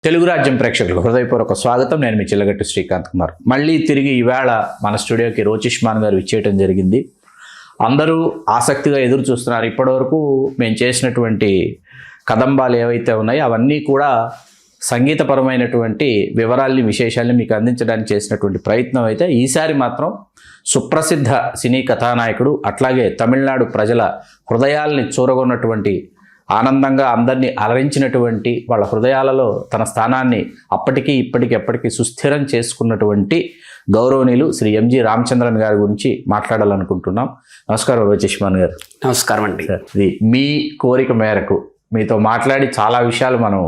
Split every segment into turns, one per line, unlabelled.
తెలుగు రాజ్యం ప్రేక్షకులకు హృదయపూర్వక స్వాగతం. నేను మీ చిల్లగట్టు శ్రీకాంత్ కుమార్. మళ్ళీ తిరిగి ఈవేళ మన స్టూడియోకి రోచిష్మాన్ గారు ఇచ్చేయటం జరిగింది. అందరూ ఆసక్తిగా ఎదురు చూస్తున్నారు. ఇప్పటివరకు మేము చేసినటువంటి కదంబాలు ఏవైతే ఉన్నాయో అవన్నీ కూడా సంగీతపరమైనటువంటి వివరాల్ని విశేషాల్ని మీకు అందించడానికి చేసినటువంటి ప్రయత్నం అయితే ఈసారి మాత్రం సుప్రసిద్ధ సినీ కథానాయకుడు, అట్లాగే తమిళనాడు ప్రజల హృదయాల్ని చూరగొన్నటువంటి, ఆనందంగా అందరినీ అలరించినటువంటి, వాళ్ళ హృదయాలలో తన స్థానాన్ని అప్పటికీ ఇప్పటికీ ఎప్పటికీ సుస్థిరం చేసుకున్నటువంటి గౌరవనీయులు శ్రీ ఎంజి రామచంద్రన్ గారి గురించి మాట్లాడాలనుకుంటున్నాం. నమస్కారం రోచిష్మాన్ గారు.
నమస్కారం అండి.
ఇది మీ కోరిక మేరకు మీతో మాట్లాడి చాలా విషయాలు మనం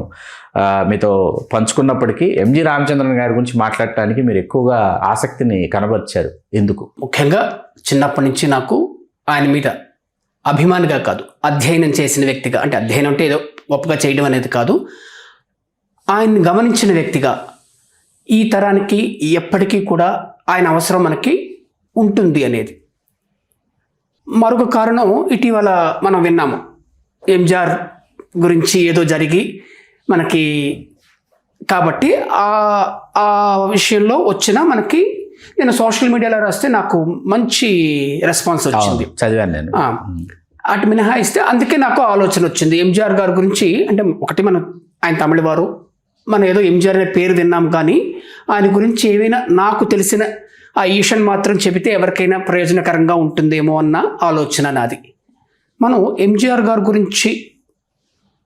మీతో పంచుకున్నప్పటికీ ఎంజి రామచంద్రన్ గారి గురించి మాట్లాడటానికి మీరు ఎక్కువగా ఆసక్తిని కనబరిచారు. ఎందుకు?
ముఖ్యంగా చిన్నప్పటి నుంచి నాకు ఆయన మీద అభిమానిగా కాదు, అధ్యయనం చేసిన వ్యక్తిగా, అంటే అధ్యయనం అంటే ఏదో గొప్పగా చేయడం అనేది కాదు, ఆయన్ని గమనించిన వ్యక్తిగా ఈ తరానికి ఎప్పటికీ కూడా ఆయన అవసరం మనకి ఉంటుంది అనేది. మరొక కారణం, ఇటీవల మనం విన్నాము ఎంజిఆర్ గురించి ఏదో జరిగి మనకి, కాబట్టి ఆ విషయంలో వచ్చిన మనకి, నేను సోషల్ మీడియాలో రాస్తే నాకు మంచి రెస్పాన్స్ వచ్చింది,
చదివాను నేను.
అటు మినహాయిస్తే అందుకే నాకు ఆలోచన వచ్చింది ఎంజిఆర్ గారి గురించి. అంటే ఒకటి, మనం ఆయన తమిళవారు, మనం ఏదో ఎంజిఆర్ అనే పేరు విన్నాం, కానీ ఆయన గురించి ఏవైనా నాకు తెలిసిన ఆ ఈషన్ మాత్రం చెబితే ఎవరికైనా ప్రయోజనకరంగా ఉంటుందేమో అన్న ఆలోచన నాది. మనం ఎంజిఆర్ గారి గురించి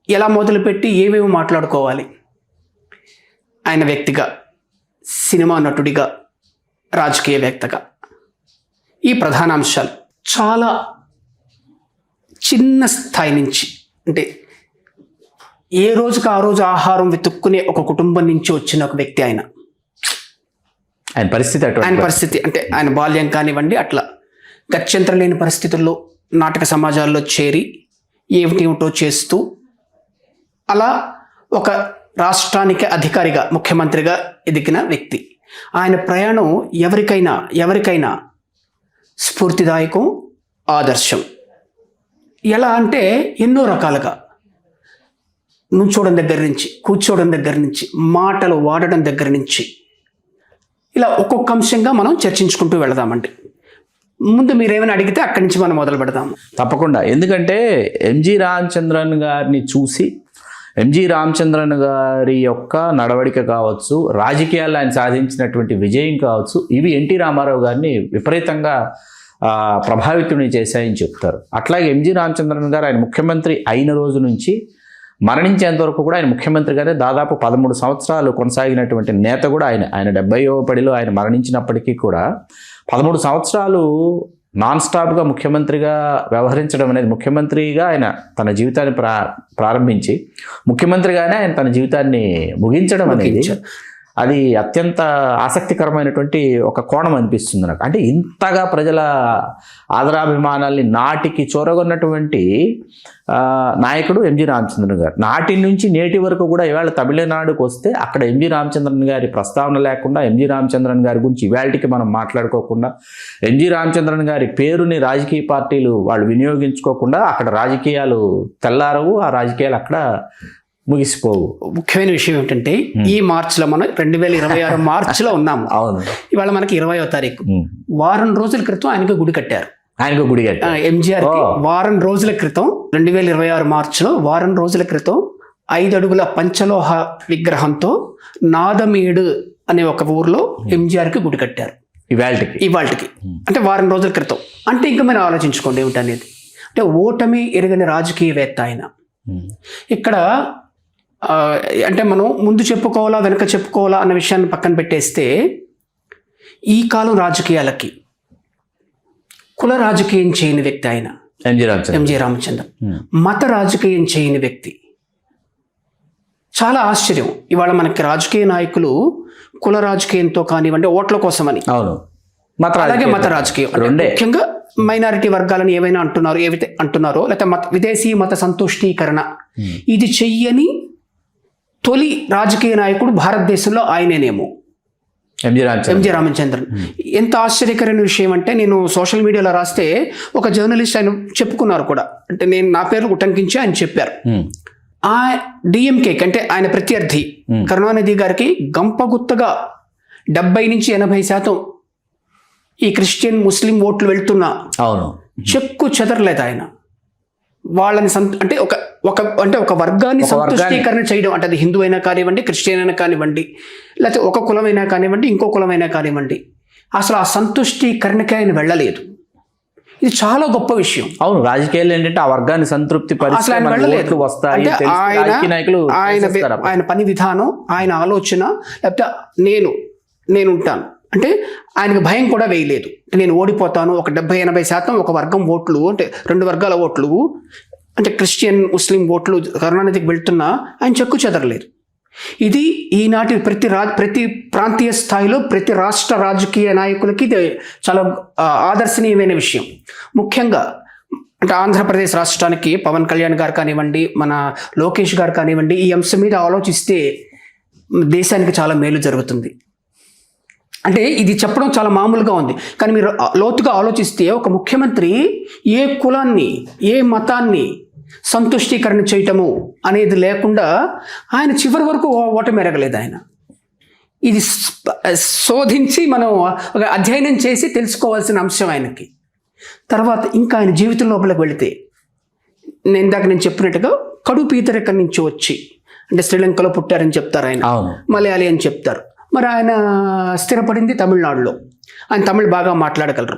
ఎలా మొదలుపెట్టి ఏమేమి మాట్లాడుకోవాలి, ఆయన వ్యక్తిగా, సినిమా నటుడిగా, రాజకీయవేత్తగా, ఈ ప్రధాన అంశాలు చాలా చిన్న స్థాయి నుంచి, అంటే ఏ రోజుకి ఆ రోజు ఆహారం వెతుక్కునే ఒక కుటుంబం నుంచి వచ్చిన ఒక వ్యక్తి ఆయన.
ఆయన పరిస్థితి
అంటే ఆయన బాల్యం కానివ్వండి, అట్లా గత్యంతరం లేని పరిస్థితుల్లో నాటక సమాజాల్లో చేరి ఏమిటేమిటో చేస్తూ అలా ఒక రాష్ట్రానికి అధికారిగా, ముఖ్యమంత్రిగా ఎదిగిన వ్యక్తి. ఆయన ప్రయాణం ఎవరికైనా స్ఫూర్తిదాయకం, ఆదర్శం. ఎలా అంటే ఎన్నో రకాలుగా, నుంచోవడం దగ్గర నుంచి, కూర్చోవడం దగ్గర నుంచి, మాటలు వాడడం దగ్గర నుంచి, ఇలా ఒక్కొక్క అంశంగా మనం చర్చించుకుంటూ వెళదామండి. ముందు మీరేమైనా అడిగితే అక్కడి నుంచి మనం మొదలు పెడదాము.
తప్పకుండా. ఎందుకంటే ఎంజి రామచంద్రన్ గారిని చూసి, ఎంజి రామచంద్రన్ గారి యొక్క నడవడిక కావచ్చు, రాజకీయాల్లో ఆయన సాధించినటువంటి విజయం కావచ్చు, ఇవి ఎన్టీ రామారావు గారిని విపరీతంగా ప్రభావితుని చేశాయని చెప్తారు. అట్లాగే ఎంజి రామచంద్రన్ గారు ఆయన ముఖ్యమంత్రి అయిన రోజు నుంచి మరణించేంత వరకు కూడా ఆయన ముఖ్యమంత్రిగానే దాదాపు 13 సంవత్సరాలు కొనసాగినటువంటి నేత కూడా ఆయన. 70వ పడిలో ఆయన మరణించినప్పటికీ కూడా 13 సంవత్సరాలు నాన్ స్టాప్గా ముఖ్యమంత్రిగా వ్యవహరించడం అనేది, ముఖ్యమంత్రిగా ఆయన తన జీవితాన్ని ప్రారంభించి ముఖ్యమంత్రిగానే ఆయన తన జీవితాన్ని ముగించడం అనేది, అది అత్యంత ఆసక్తికరమైనటువంటి ఒక కోణం అనిపిస్తుంది నాకు. అంటే ఇంతగా ప్రజల ఆదరాభిమానాల్ని నాటికి చూరగొన్నటువంటి నాయకుడు ఎంజి రామచంద్రన్ గారు. నాటి నుంచి నేటి వరకు కూడా ఇవాళ తమిళనాడుకు వస్తే అక్కడ ఎంజి రామచంద్రన్ గారి ప్రస్తావన లేకుండా, ఎంజి రామచంద్రన్ గారి గురించి ఇవాళకి మనం మాట్లాడుకోకుండా, ఎంజి రామచంద్రన్ గారి పేరుని రాజకీయ పార్టీలు వాళ్ళు వినియోగించుకోకుండా అక్కడ రాజకీయాలు తెల్లారవు, ఆ రాజకీయాలు అక్కడ ముగిసిపోవు.
ముఖ్యమైన విషయం ఏమిటంటే, ఈ మార్చిలో మనం 2026 మార్చిలో ఉన్నాము.
అవును.
ఇవాళ మనకి 20వ తారీఖు. వారం రోజుల క్రితం ఆయనకు గుడి కట్టారు. ఎంజిఆర్ వారం రోజుల క్రితం, 2026 మార్చిలో వారం రోజుల క్రితం 5 అడుగుల పంచలోహ విగ్రహంతో నాదమేడు అనే ఒక ఊర్లో ఎంజిఆర్కి గుడి కట్టారు. ఇవాళకి అంటే వారం రోజుల క్రితం. అంటే ఇంకా మనం ఆలోచించుకోండి ఏమిటనేది. అంటే ఓటమి ఎరగని రాజకీయవేత్త ఆయన. ఇక్కడ అంటే మనం ముందు చెప్పుకోవాలా వెనక చెప్పుకోవాలా అన్న విషయాన్ని పక్కన పెట్టేస్తే, ఈ కాలం రాజకీయాలకి కుల రాజకీయం చేయని వ్యక్తి ఆయన ఎంజి రామచంద్రన్. మత రాజకీయం చేయని వ్యక్తి. చాలా ఆశ్చర్యం. ఇవాళ మనకి రాజకీయ నాయకులు కుల రాజకీయంతో కానివ్వండి, ఓట్ల కోసమని, అలాగే మత రాజకీయం, ముఖ్యంగా మైనారిటీ వర్గాలను ఏవైనా అంటున్నారో, లేకపోతే విదేశీ మత సంతుష్టీకరణ, ఇది చెయ్యని తొలి రాజకీయ నాయకుడు భారతదేశంలో ఆయనేనేమో, ఎంజి రామచంద్రన్. ఎంత ఆశ్చర్యకరమైన విషయం అంటే, నేను సోషల్ మీడియాలో రాస్తే ఒక జర్నలిస్ట్ ఆయన చెప్పుకున్నారు కూడా, అంటే నేను నా పేరు ఉటంకించి ఆయన చెప్పారు. ఆ డిఎంకే అంటే ఆయన ప్రత్యర్థి కరుణానిధి గారికి గంపగుత్తగా 70-80% ఈ క్రిస్టియన్ ముస్లిం ఓట్లు వెళ్తున్నా
అవును
చెక్కు చెదరలేదు ఆయన. వాళ్ళని అంటే ఒక వర్గాన్ని సంతుష్టీకరణ చేయడం, అంటే అది హిందూ అయినా కానివ్వండి, క్రిస్టియన్ అయినా కానివ్వండి, లేకపోతే ఒక కులమైనా కానివ్వండి, ఇంకో కులమైనా కానివ్వండి, అసలు ఆ సంతుష్టీకరణకి ఆయన వెళ్ళలేదు. ఇది చాలా గొప్ప విషయం.
అవును, రాజకీయాలు ఏంటంటే ఆ వర్గాన్ని సంతృప్తి
అసలు ఆయన వెళ్ళలేదు. ఆయన పని విధానం, ఆయన ఆలోచన, లేకపోతే నేను ఉంటాను అంటే ఆయనకు భయం కూడా వేయలేదు. నేను ఓడిపోతాను, ఒక 70-80% ఒక వర్గం ఓట్లు, అంటే 2 వర్గాల ఓట్లు, అంటే క్రిస్టియన్ ముస్లిం ఓట్లు కరుణానిధికి వెళ్తున్నా ఆయన చెక్కు చెదరలేదు. ఇది ఈనాటి ప్రతి ప్రాంతీయ స్థాయిలో ప్రతి రాష్ట్ర రాజకీయ నాయకులకి ఇది చాలా ఆదర్శనీయమైన విషయం. ముఖ్యంగా అంటే ఆంధ్రప్రదేశ్ రాష్ట్రానికి పవన్ కళ్యాణ్ గారు కానివ్వండి, మన లోకేష్ గారు కానివ్వండి, ఈ అంశం మీద ఆలోచిస్తే దేశానికి చాలా మేలు జరుగుతుంది. అంటే ఇది చెప్పడం చాలా మామూలుగా ఉంది, కానీ మీరు లోతుగా ఆలోచిస్తే ఒక ముఖ్యమంత్రి ఏ కులాన్ని, ఏ మతాన్ని సంతుష్టీకరణ చేయటము అనేది లేకుండా ఆయన చివరి వరకు ఓటమి ఎరగలేదు. ఆయన ఇది శోధించి మనం ఒక అధ్యయనం చేసి తెలుసుకోవాల్సిన అంశం ఆయనకి. తర్వాత ఇంకా ఆయన జీవితం లోపలికి వెళితే నేను చెప్పినట్టుగా కడు పీతరికం నుంచి వచ్చి, అంటే శ్రీలంకలో పుట్టారని చెప్తారు ఆయన, మలయాళీ అని చెప్తారు. మరి ఆయన స్థిరపడింది తమిళనాడులో. ఆయన తమిళ్ బాగా మాట్లాడగలరు.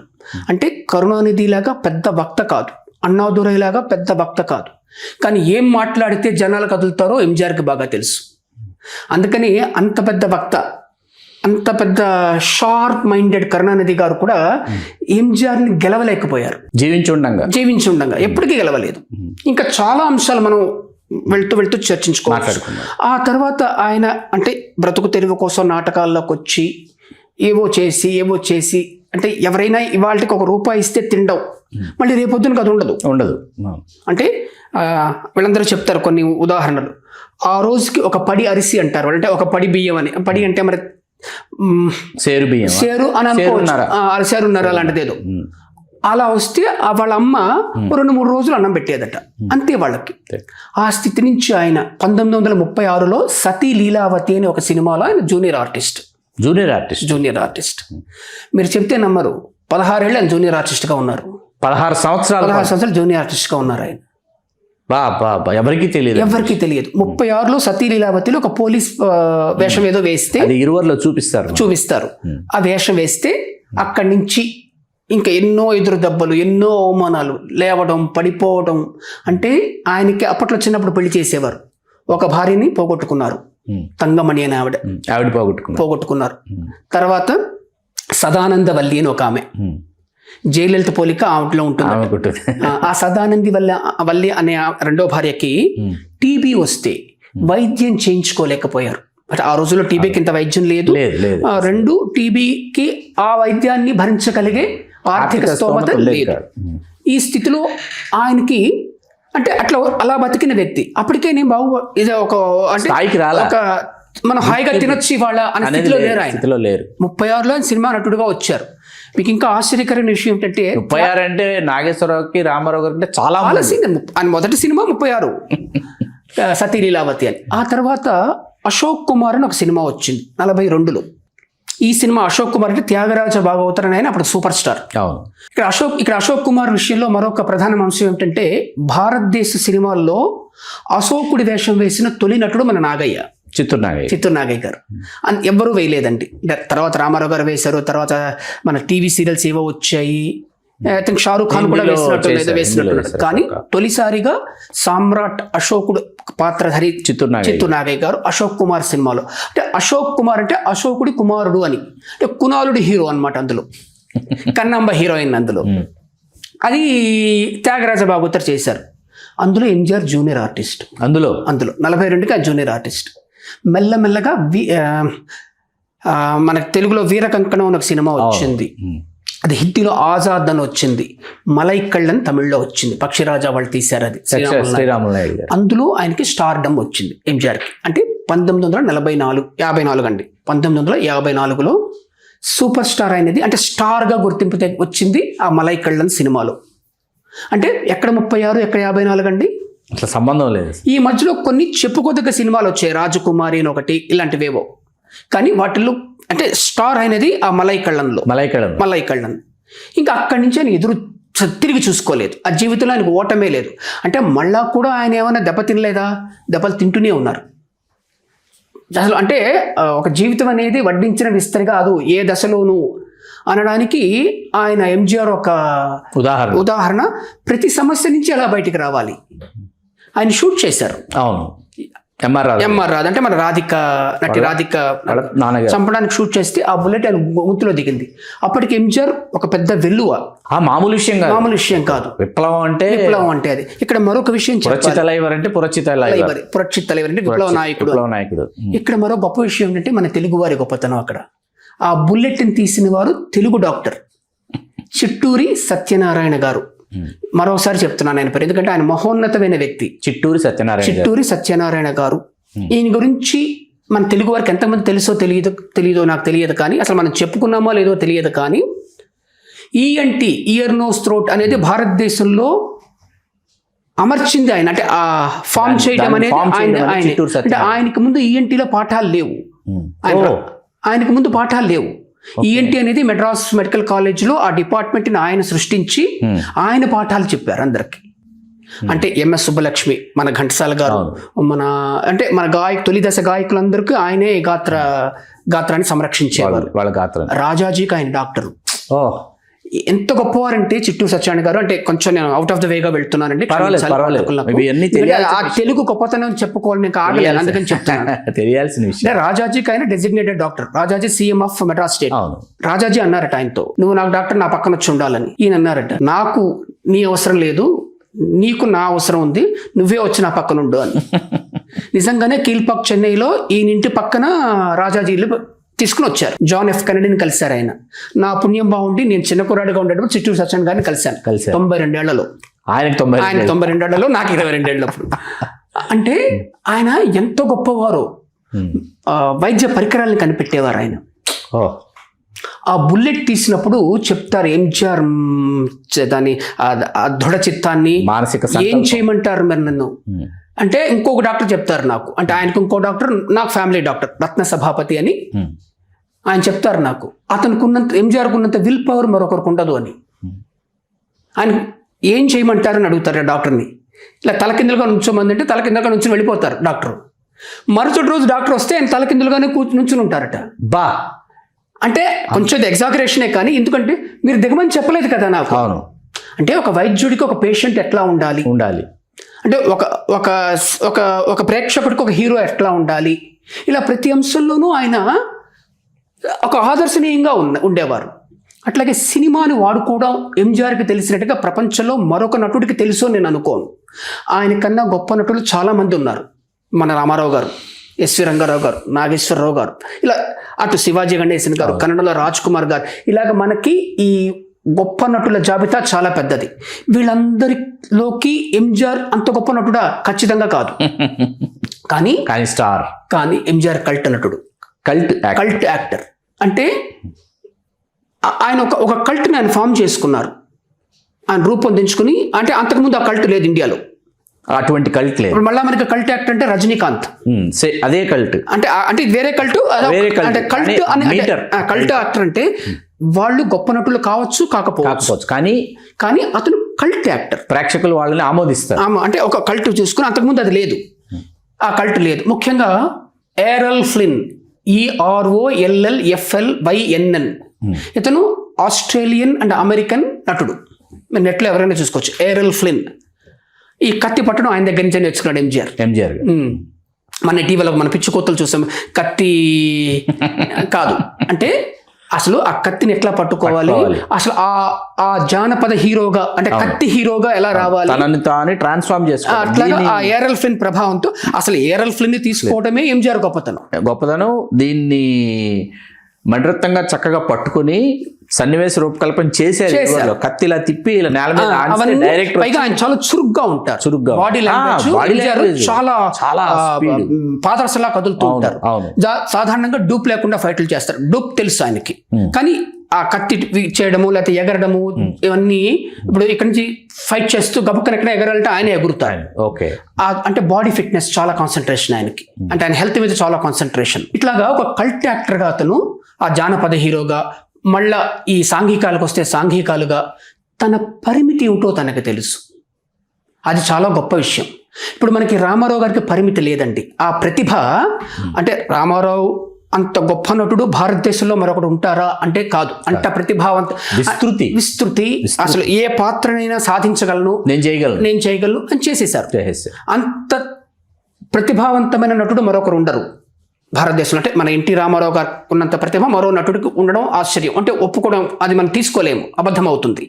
అంటే కరుణానిధి లాగా పెద్ద వక్త కాదు, అన్నాదురై లాగా పెద్ద వక్త కాదు, కానీ ఏం మాట్లాడితే జనాలు కదులుతారో ఎంజీఆర్కి బాగా తెలుసు. అందుకని అంత పెద్ద వక్త, అంత పెద్ద షార్ప్ మైండెడ్ కరుణానిధి గారు కూడా ఎంజీఆర్ని గెలవలేకపోయారు. జీవించి ఉండగా ఎప్పటికీ గెలవలేదు. ఇంకా చాలా అంశాలు మనం వెళ్తూ చర్చించుకోవచ్చు. ఆ తర్వాత ఆయన అంటే బ్రతుకు తెరువు కోసం నాటకాల్లోకి వచ్చి ఏవో చేసి అంటే ఎవరైనా ఇవాళకి ₹1 ఇస్తే తినడం, మళ్ళీ రేపొద్దునకి అది ఉండదు. అంటే వీళ్ళందరూ చెప్తారు కొన్ని ఉదాహరణలు. ఆ రోజుకి ఒక పడి అరిసి అంటారు, అంటే ఒక పడి బియ్యం అని. పడి అంటే మరి సేరు అని అనుకోవచ్చు, సేరున్నర అలాంటిది ఏదో. అలా వస్తే వాళ్ళ అమ్మ 2-3 రోజులు అన్నం పెట్టేదట, అంతే వాళ్ళకి. ఆ స్థితి నుంచి ఆయన 1936లో సతీ లీలావతి అనే ఒక సినిమాలో ఆయన జూనియర్ ఆర్టిస్ట్. మీరు చెప్తే నమ్మరు, 16 ఏళ్ళు ఆయన జూనియర్ ఆర్టిస్ట్గా ఉన్నారు. 16 సంవత్సరాలు జూనియర్ ఆర్టిస్ట్గా ఉన్నారు ఆయన. ఎవరికి తెలియదు. 36లో సతీ లీలావతిలో ఒక పోలీస్ వేషం ఏదో వేస్తే చూపిస్తారు. ఆ వేషం వేస్తే అక్కడి నుంచి ఇంకా ఎన్నో ఎదురు దెబ్బలు, ఎన్నో అవమానాలు, లేవడం, పడిపోవడం. అంటే ఆయనకి అప్పట్లో చిన్నప్పుడు పెళ్లి చేసేవారు. ఒక భార్యని పోగొట్టుకున్నారు, తంగమణి అని ఆవిడ పోగొట్టుకున్నారు. తర్వాత సదానందవల్లి అని ఒక ఆమె, జయలలిత పోలిక ఆవిడలో ఉంటుంది. ఆ సదానంది వల్లి అనే 2వ భార్యకి టీబీ వస్తే వైద్యం చేయించుకోలేకపోయారు. అంటే ఆ రోజుల్లో టీబీకి ఇంత వైద్యం లేదు. 2 టీబీకి ఆ వైద్యాన్ని భరించగలిగే ఆర్థిక స్తోమత లేదు. ఈ స్థితిలో ఆయనకి అంటే అలా బతికిన వ్యక్తి అప్పటికే నేను ఇది ఒక మనం హాయిగా తినొచ్చి వాళ్ళ అనే స్థితిలో లేరు ఆయన. 36లో ఆయన సినిమా నటుడుగా వచ్చారు. మీకు ఇంకా ఆశ్చర్యకరమైన విషయం ఏంటంటే
36 అంటే నాగేశ్వరరావుకి, రామారావు గారికి చాలా
ఆయన మొదటి సినిమా 36 సతీ లీలావతి అని. ఆ తర్వాత అశోక్ కుమార్ అని ఒక సినిమా వచ్చింది 42లో. ఈ సినిమా అశోక్ కుమార్ అంటే త్యాగరాజ భాగవతర్ అని ఆయన అప్పుడు సూపర్ స్టార్. ఇక్కడ అశోక్ కుమార్ విషయంలో మరొక ప్రధాన అంశం ఏమిటంటే భారతదేశ సినిమాల్లో అశోకుడి వేషం వేసిన తొలి నటుడు మన నాగయ్య, చిత్తూరు నాగయ్య గారు. ఎవ్వరూ వేయలేదండి. తర్వాత రామారావు గారు వేశారు. తర్వాత మన టీవీ సీరియల్స్ ఏవో వచ్చాయి. ఐ థింక్ షారూక్ ఖాన్ కూడా వేసినట్టు. కానీ తొలిసారిగా సామ్రాట్ అశోకుడు పాత్రధారి చిత్తూరు నాగయ్య గారు అశోక్ కుమార్ సినిమాలో. అంటే అశోక్ కుమార్ అంటే అశోకుడి కుమారుడు అని, అంటే కునాలుడి హీరో అనమాట. అందులో కన్నాంబ హీరోయిన్. అది త్యాగరాజ భాగవతర్ చేశారు. అందులో ఎంజీఆర్ జూనియర్ ఆర్టిస్ట్. అందులో 42కి ఆ జూనియర్ ఆర్టిస్ట్. మెల్లమెల్లగా మనకు తెలుగులో వీర కంకణం అని ఒక సినిమా వచ్చింది. అది హిందీలో ఆజాద్ అని వచ్చింది. మలైకళ్ళని తమిళ్లో వచ్చింది. పక్షిరాజా వాళ్ళు తీశారు అది. అందులో ఆయనకి స్టార్డమ్ వచ్చింది ఎంజీఆర్కి. అంటే 1954 అండి. 1954లో సూపర్ స్టార్ అయినది, అంటే స్టార్గా గుర్తింపు వచ్చింది ఆ మలైకళ్ళన్ సినిమాలో. అంటే ఎక్కడ 36 ఎక్కడ 54 అండి?
అట్లా సంబంధం లేదు.
ఈ మధ్యలో కొన్ని చెప్పుకోదగ్గ సినిమాలు వచ్చాయి, రాజకుమారి అని ఒకటి, ఇలాంటివేవో. కానీ వాటిల్లో అంటే స్టార్ అయినది ఆ మలై కళ్ళన్. ఇంకా అక్కడి నుంచి ఆయన ఎదురు తిరిగి చూసుకోలేదు. ఆ జీవితంలో ఆయనకు ఓటమే లేదు. అంటే మళ్ళా కూడా ఆయన ఏమైనా దెబ్బ తినలేదా? దెబ్బలు తింటూనే ఉన్నారు అసలు. అంటే ఒక జీవితం అనేది వడ్డించిన విస్తరి కాదు ఏ దశలోనూ అనడానికి ఆయన ఎంజీఆర్ ఒక ఉదాహరణ. ప్రతి సమస్య నుంచి ఎలా బయటికి రావాలి ఆయన షూట్ చేశారు.
అవును, ఎంఆర్
రాధ అంటే మన నటి రాధిక చంపడానికి షూట్ చేస్తే ఆ బుల్లెట్ ఆయన గొంతులో దిగింది. అప్పటికి ఎంజీఆర్ ఒక పెద్ద వెల్లువ,
మామూలు విషయం కాదు. విప్లవం
అంటే అది. ఇక్కడ మరొక విషయం
పురచిత తలైవర్ అంటే
విప్లవ నాయకుడు. ఇక్కడ మరో గొప్ప విషయం ఏంటంటే మన తెలుగు వారి గొప్పతనం. అక్కడ ఆ బుల్లెట్ని తీసిన వారు తెలుగు డాక్టర్ చిట్టూరి సత్యనారాయణ గారు. మరోసారి చెప్తున్నాను ఆయన పేరు, ఎందుకంటే ఆయన మహోన్నతమైన వ్యక్తి. చిట్టూరి సత్యనారాయణ గారు. ఈయన గురించి మన తెలుగు వారికి ఎంతమంది తెలుసో తెలియదో నాకు తెలియదు, కానీ అసలు మనం చెప్పుకున్నామో లేదో తెలియదు. కానీ ఈఎన్టీ, ఇయర్ నోస్ థ్రోట్ అనేది భారతదేశంలో అమర్చింది ఆయన. అంటే ఆ ఫామ్ చేయడం అనేది అంటే ఆయనకు ముందు ఈఎన్టీలో పాఠాలు లేవు. ఆయనకు ముందు పాఠాలు లేవు. ఈఎన్టీ అనేది మెడ్రాస్ మెడికల్ కాలేజ్లో ఆ డిపార్ట్మెంట్ని ఆయన సృష్టించి ఆయన పాఠాలు చెప్పారు అందరికి. అంటే ఎంఎస్ సుబ్బలక్ష్మి, మన ఘంటసాల గారు, మన తొలి దశ గాయకులందరికీ ఆయనే గాత్రాన్ని సంరక్షించేవారు. రాజాజీకి ఆయన డాక్టరు. ఎంత గొప్పవారంటే చిట్టూరు సత్యనారాయణ గారు. అంటే కొంచెం నేను అవుట్ ఆఫ్ ద వేగా వెళ్తున్నానండి. ఆ తెలుగు గొప్పతనం చెప్పుకోవాలని ఆగలేదు, అందుకని చెప్తాను.
తెలియాల్సిన విషయం.
రాజాజీకి ఆయన designated doctor. Rajaji CM of Madras state. Rajaji అన్నారట ఆయనతో, నువ్వు నాకు డాక్టర్, నా పక్కన వచ్చి ఉండాలని. ఈయన అన్నారట, నాకు నీ అవసరం లేదు, నీకు నా అవసరం ఉంది, నువ్వే వచ్చి నా పక్కన ఉండు అని. నిజంగానే కీల్పాక్ చెన్నైలో ఈయన ఇంటి పక్కన రాజాజీ తీసుకుని వచ్చారు. జాన్ ఎఫ్ కెనడీని కలిశారు ఆయన. నా పుణ్యం బాగుండి నేను చిన్న కుర్రాడిగా ఉండేటప్పుడు చిట్టూరు సత్యనారాయణ గారిని కలిశాను 92 ఏళ్లలో. ఆయన 92 ఏళ్లలో, నాకు 22 ఏళ్ళప్పుడు. అంటే ఆయన ఎంతో గొప్పవారు. వైద్య పరికరాలను కనిపెట్టేవారు ఆయన. ఆ బుల్లెట్ తీసినప్పుడు చెప్తారు ఎంజీఆర్ దాని దృఢ చిత్తాన్ని, ఏం చేయమంటారు మరి నన్ను అంటే ఇంకొక డాక్టర్ చెప్తారు నాకు. అంటే ఆయనకు ఇంకో డాక్టర్, నాకు ఫ్యామిలీ డాక్టర్ రత్న సభాపతి అని ఆయన చెప్తారు నాకు. అతనికి ఉన్నంత, ఎంజీఆర్కు ఉన్నంత విల్ పవర్ మరొకరికి ఉండదు అని. ఆయన ఏం చేయమంటారని అడుగుతారు డాక్టర్ని. ఇలా తలకిందులుగా నుంచోమంది అంటే తలకిందులుగా నుంచి వెళ్ళిపోతారు డాక్టర్. మరుసటి రోజు డాక్టర్ వస్తే ఆయన తలకిందులుగానే నుంచుని ఉంటారట. అంటే కొంచెం ఎగ్జాగరేషనే, కానీ ఎందుకంటే మీరు దిగమని చెప్పలేదు కదా నాకు. అంటే ఒక వైద్యుడికి ఒక పేషెంట్ ఎట్లా ఉండాలి, అంటే ఒక ప్రేక్షకుడికి ఒక హీరో ఎట్లా ఉండాలి, ఇలా ప్రతి అంశంలోనూ ఆయన ఒక ఆదర్శనీయంగా ఉండేవారు. అట్లాగే సినిమాని వాడుకోవడం ఎంజీఆర్కి తెలిసినట్టుగా ప్రపంచంలో మరొక నటుడికి తెలుసో నేను అనుకోను. ఆయన కన్నా గొప్ప నటులు చాలామంది ఉన్నారు. మన రామారావు గారు, ఎస్వి రంగారావు గారు, నాగేశ్వరరావు గారు, ఇలా అటు శివాజీ గణేశన్ గారు, కన్నడలో రాజ్ కుమార్ గారు, ఇలాగ మనకి ఈ గొప్ప నటుల జాబితా చాలా పెద్దది. వీళ్ళందరిలోకి ఎంజీఆర్ అంత గొప్ప నటుడా? ఖచ్చితంగా కాదు. కానీ ఎంజీఆర్ కల్ట్ నటుడు, కల్ట్ యాక్టర్. అంటే ఆయన ఒక కల్ట్ని ఆయన ఫామ్ చేసుకున్నారు, ఆయన రూపొందించుకుని. అంటే అంతకుముందు ఆ కల్ట్ లేదు ఇండియాలో,
అటువంటి కల్ట్ లేదు.
మళ్ళీ మనకి కల్ట్ యాక్టర్ అంటే రజనీకాంత్,
అదే కల్ట్.
అంటే వేరే కల్ట్. అంటే కల్ట్ యాక్టర్ అంటే వాళ్ళు గొప్ప నటులు కాకపోవచ్చు, కానీ అతను కల్ట్ యాక్టర్.
ప్రేక్షకులు వాళ్ళని ఆమోదిస్తారు.
అంటే ఒక కల్ట్ చూసుకుని, అంతకుముందు అది లేదు, ఆ కల్ట్ లేదు. ముఖ్యంగా ఏరల్ ఫ్లిన్, EROLLFLYNN, ఇతను ఆస్ట్రేలియన్ అండ్ అమెరికన్ నటుడు. మీరు నెట్లో ఎవరైనా చూసుకోవచ్చు. ఏరల్ ఫ్లిన్ ఈ కత్తి పట్టడం ఆయన దగ్గర నుంచి నేర్చుకున్నాడు ఎంజీఆర్. మన టీవీలో మన పిచ్చి కోతలు చూసాం. కత్తి కాదు అంటే అసలు ఆ కత్తిని ఎట్లా పట్టుకోవాలి, అసలు ఆ జానపద హీరోగా, అంటే కత్తి హీరోగా ఎలా రావాలి,
ట్రాన్స్ఫార్మ్ చేసుకోవాలి.
అట్లాగా ఆ ఏరల్ ఫ్లిన్ ప్రభావంతో అసలు ఏరల్ ఫ్లిన్ ని తీసుకోవడమే ఎంజీఆర్ గొప్పతనం.
దీన్ని మణిరత్నంగా చక్కగా పట్టుకుని సన్నివేశ రూపకల్పన చేశారు. ఎవరో కత్తిలా తిప్పి ఇలా నేల మీద ఆడిస్తే డైరెక్ట్
పైగా ఆయన చాలా చురుగ్గా ఉంటారు.
చురుగ్గా
బాడీ లాంగ్వేజ్ చాలా
చాలా
పాదరసలా కదులుతూ ఉంటారు. సాధారణంగా డూప్ లేకుండా ఫైట్లు చేస్తారు. డూప్ తెలుసు ఆయనకి, కానీ ఆ కత్తి చేయడము లేకపోతే ఎగరడము ఇవన్నీ, ఇప్పుడు ఇక్కడ నుంచి ఫైట్ చేస్తూ గబుక్కన ఎక్కడ ఎగరాలంటే ఆయన ఎగురుతాడు.
ఓకే,
అంటే బాడీ ఫిట్నెస్ చాలా కాన్సన్ట్రేషన్ ఆయనకి, అంటే ఆయన హెల్త్ మీద చాలా కాన్సన్ట్రేషన్. ఇట్లాగా ఒక కల్ట్ యాక్టర్గా అతను ఆ జానపద హీరోగా, మళ్ళా ఈ సాంఘికాలకు వస్తే సాంఘికాలుగా తన పరిమితి ఏమిటో తనకు తెలుసు. అది చాలా గొప్ప విషయం. ఇప్పుడు మనకి రామారావు గారికి పరిమితి లేదండి. ఆ ప్రతిభ, అంటే రామారావు అంత గొప్ప నటుడు భారతదేశంలో మరొకడు ఉంటారా అంటే కాదు. అంత ప్రతిభావంత విస్తృతి అసలు ఏ పాత్రనైనా సాధించగలను, నేను చేయగలను అని చేసేశారు. అంత ప్రతిభావంతమైన నటుడు మరొకరు ఉండరు భారతదేశంలో. అంటే మన ఎన్టీ రామారావు గారు ఉన్నంత ప్రతిభ మరో నటుడికి ఉండడం ఆశ్చర్యం, అంటే ఒప్పుకోవడం అది మనం తీసుకోలేము, అబద్ధం అవుతుంది.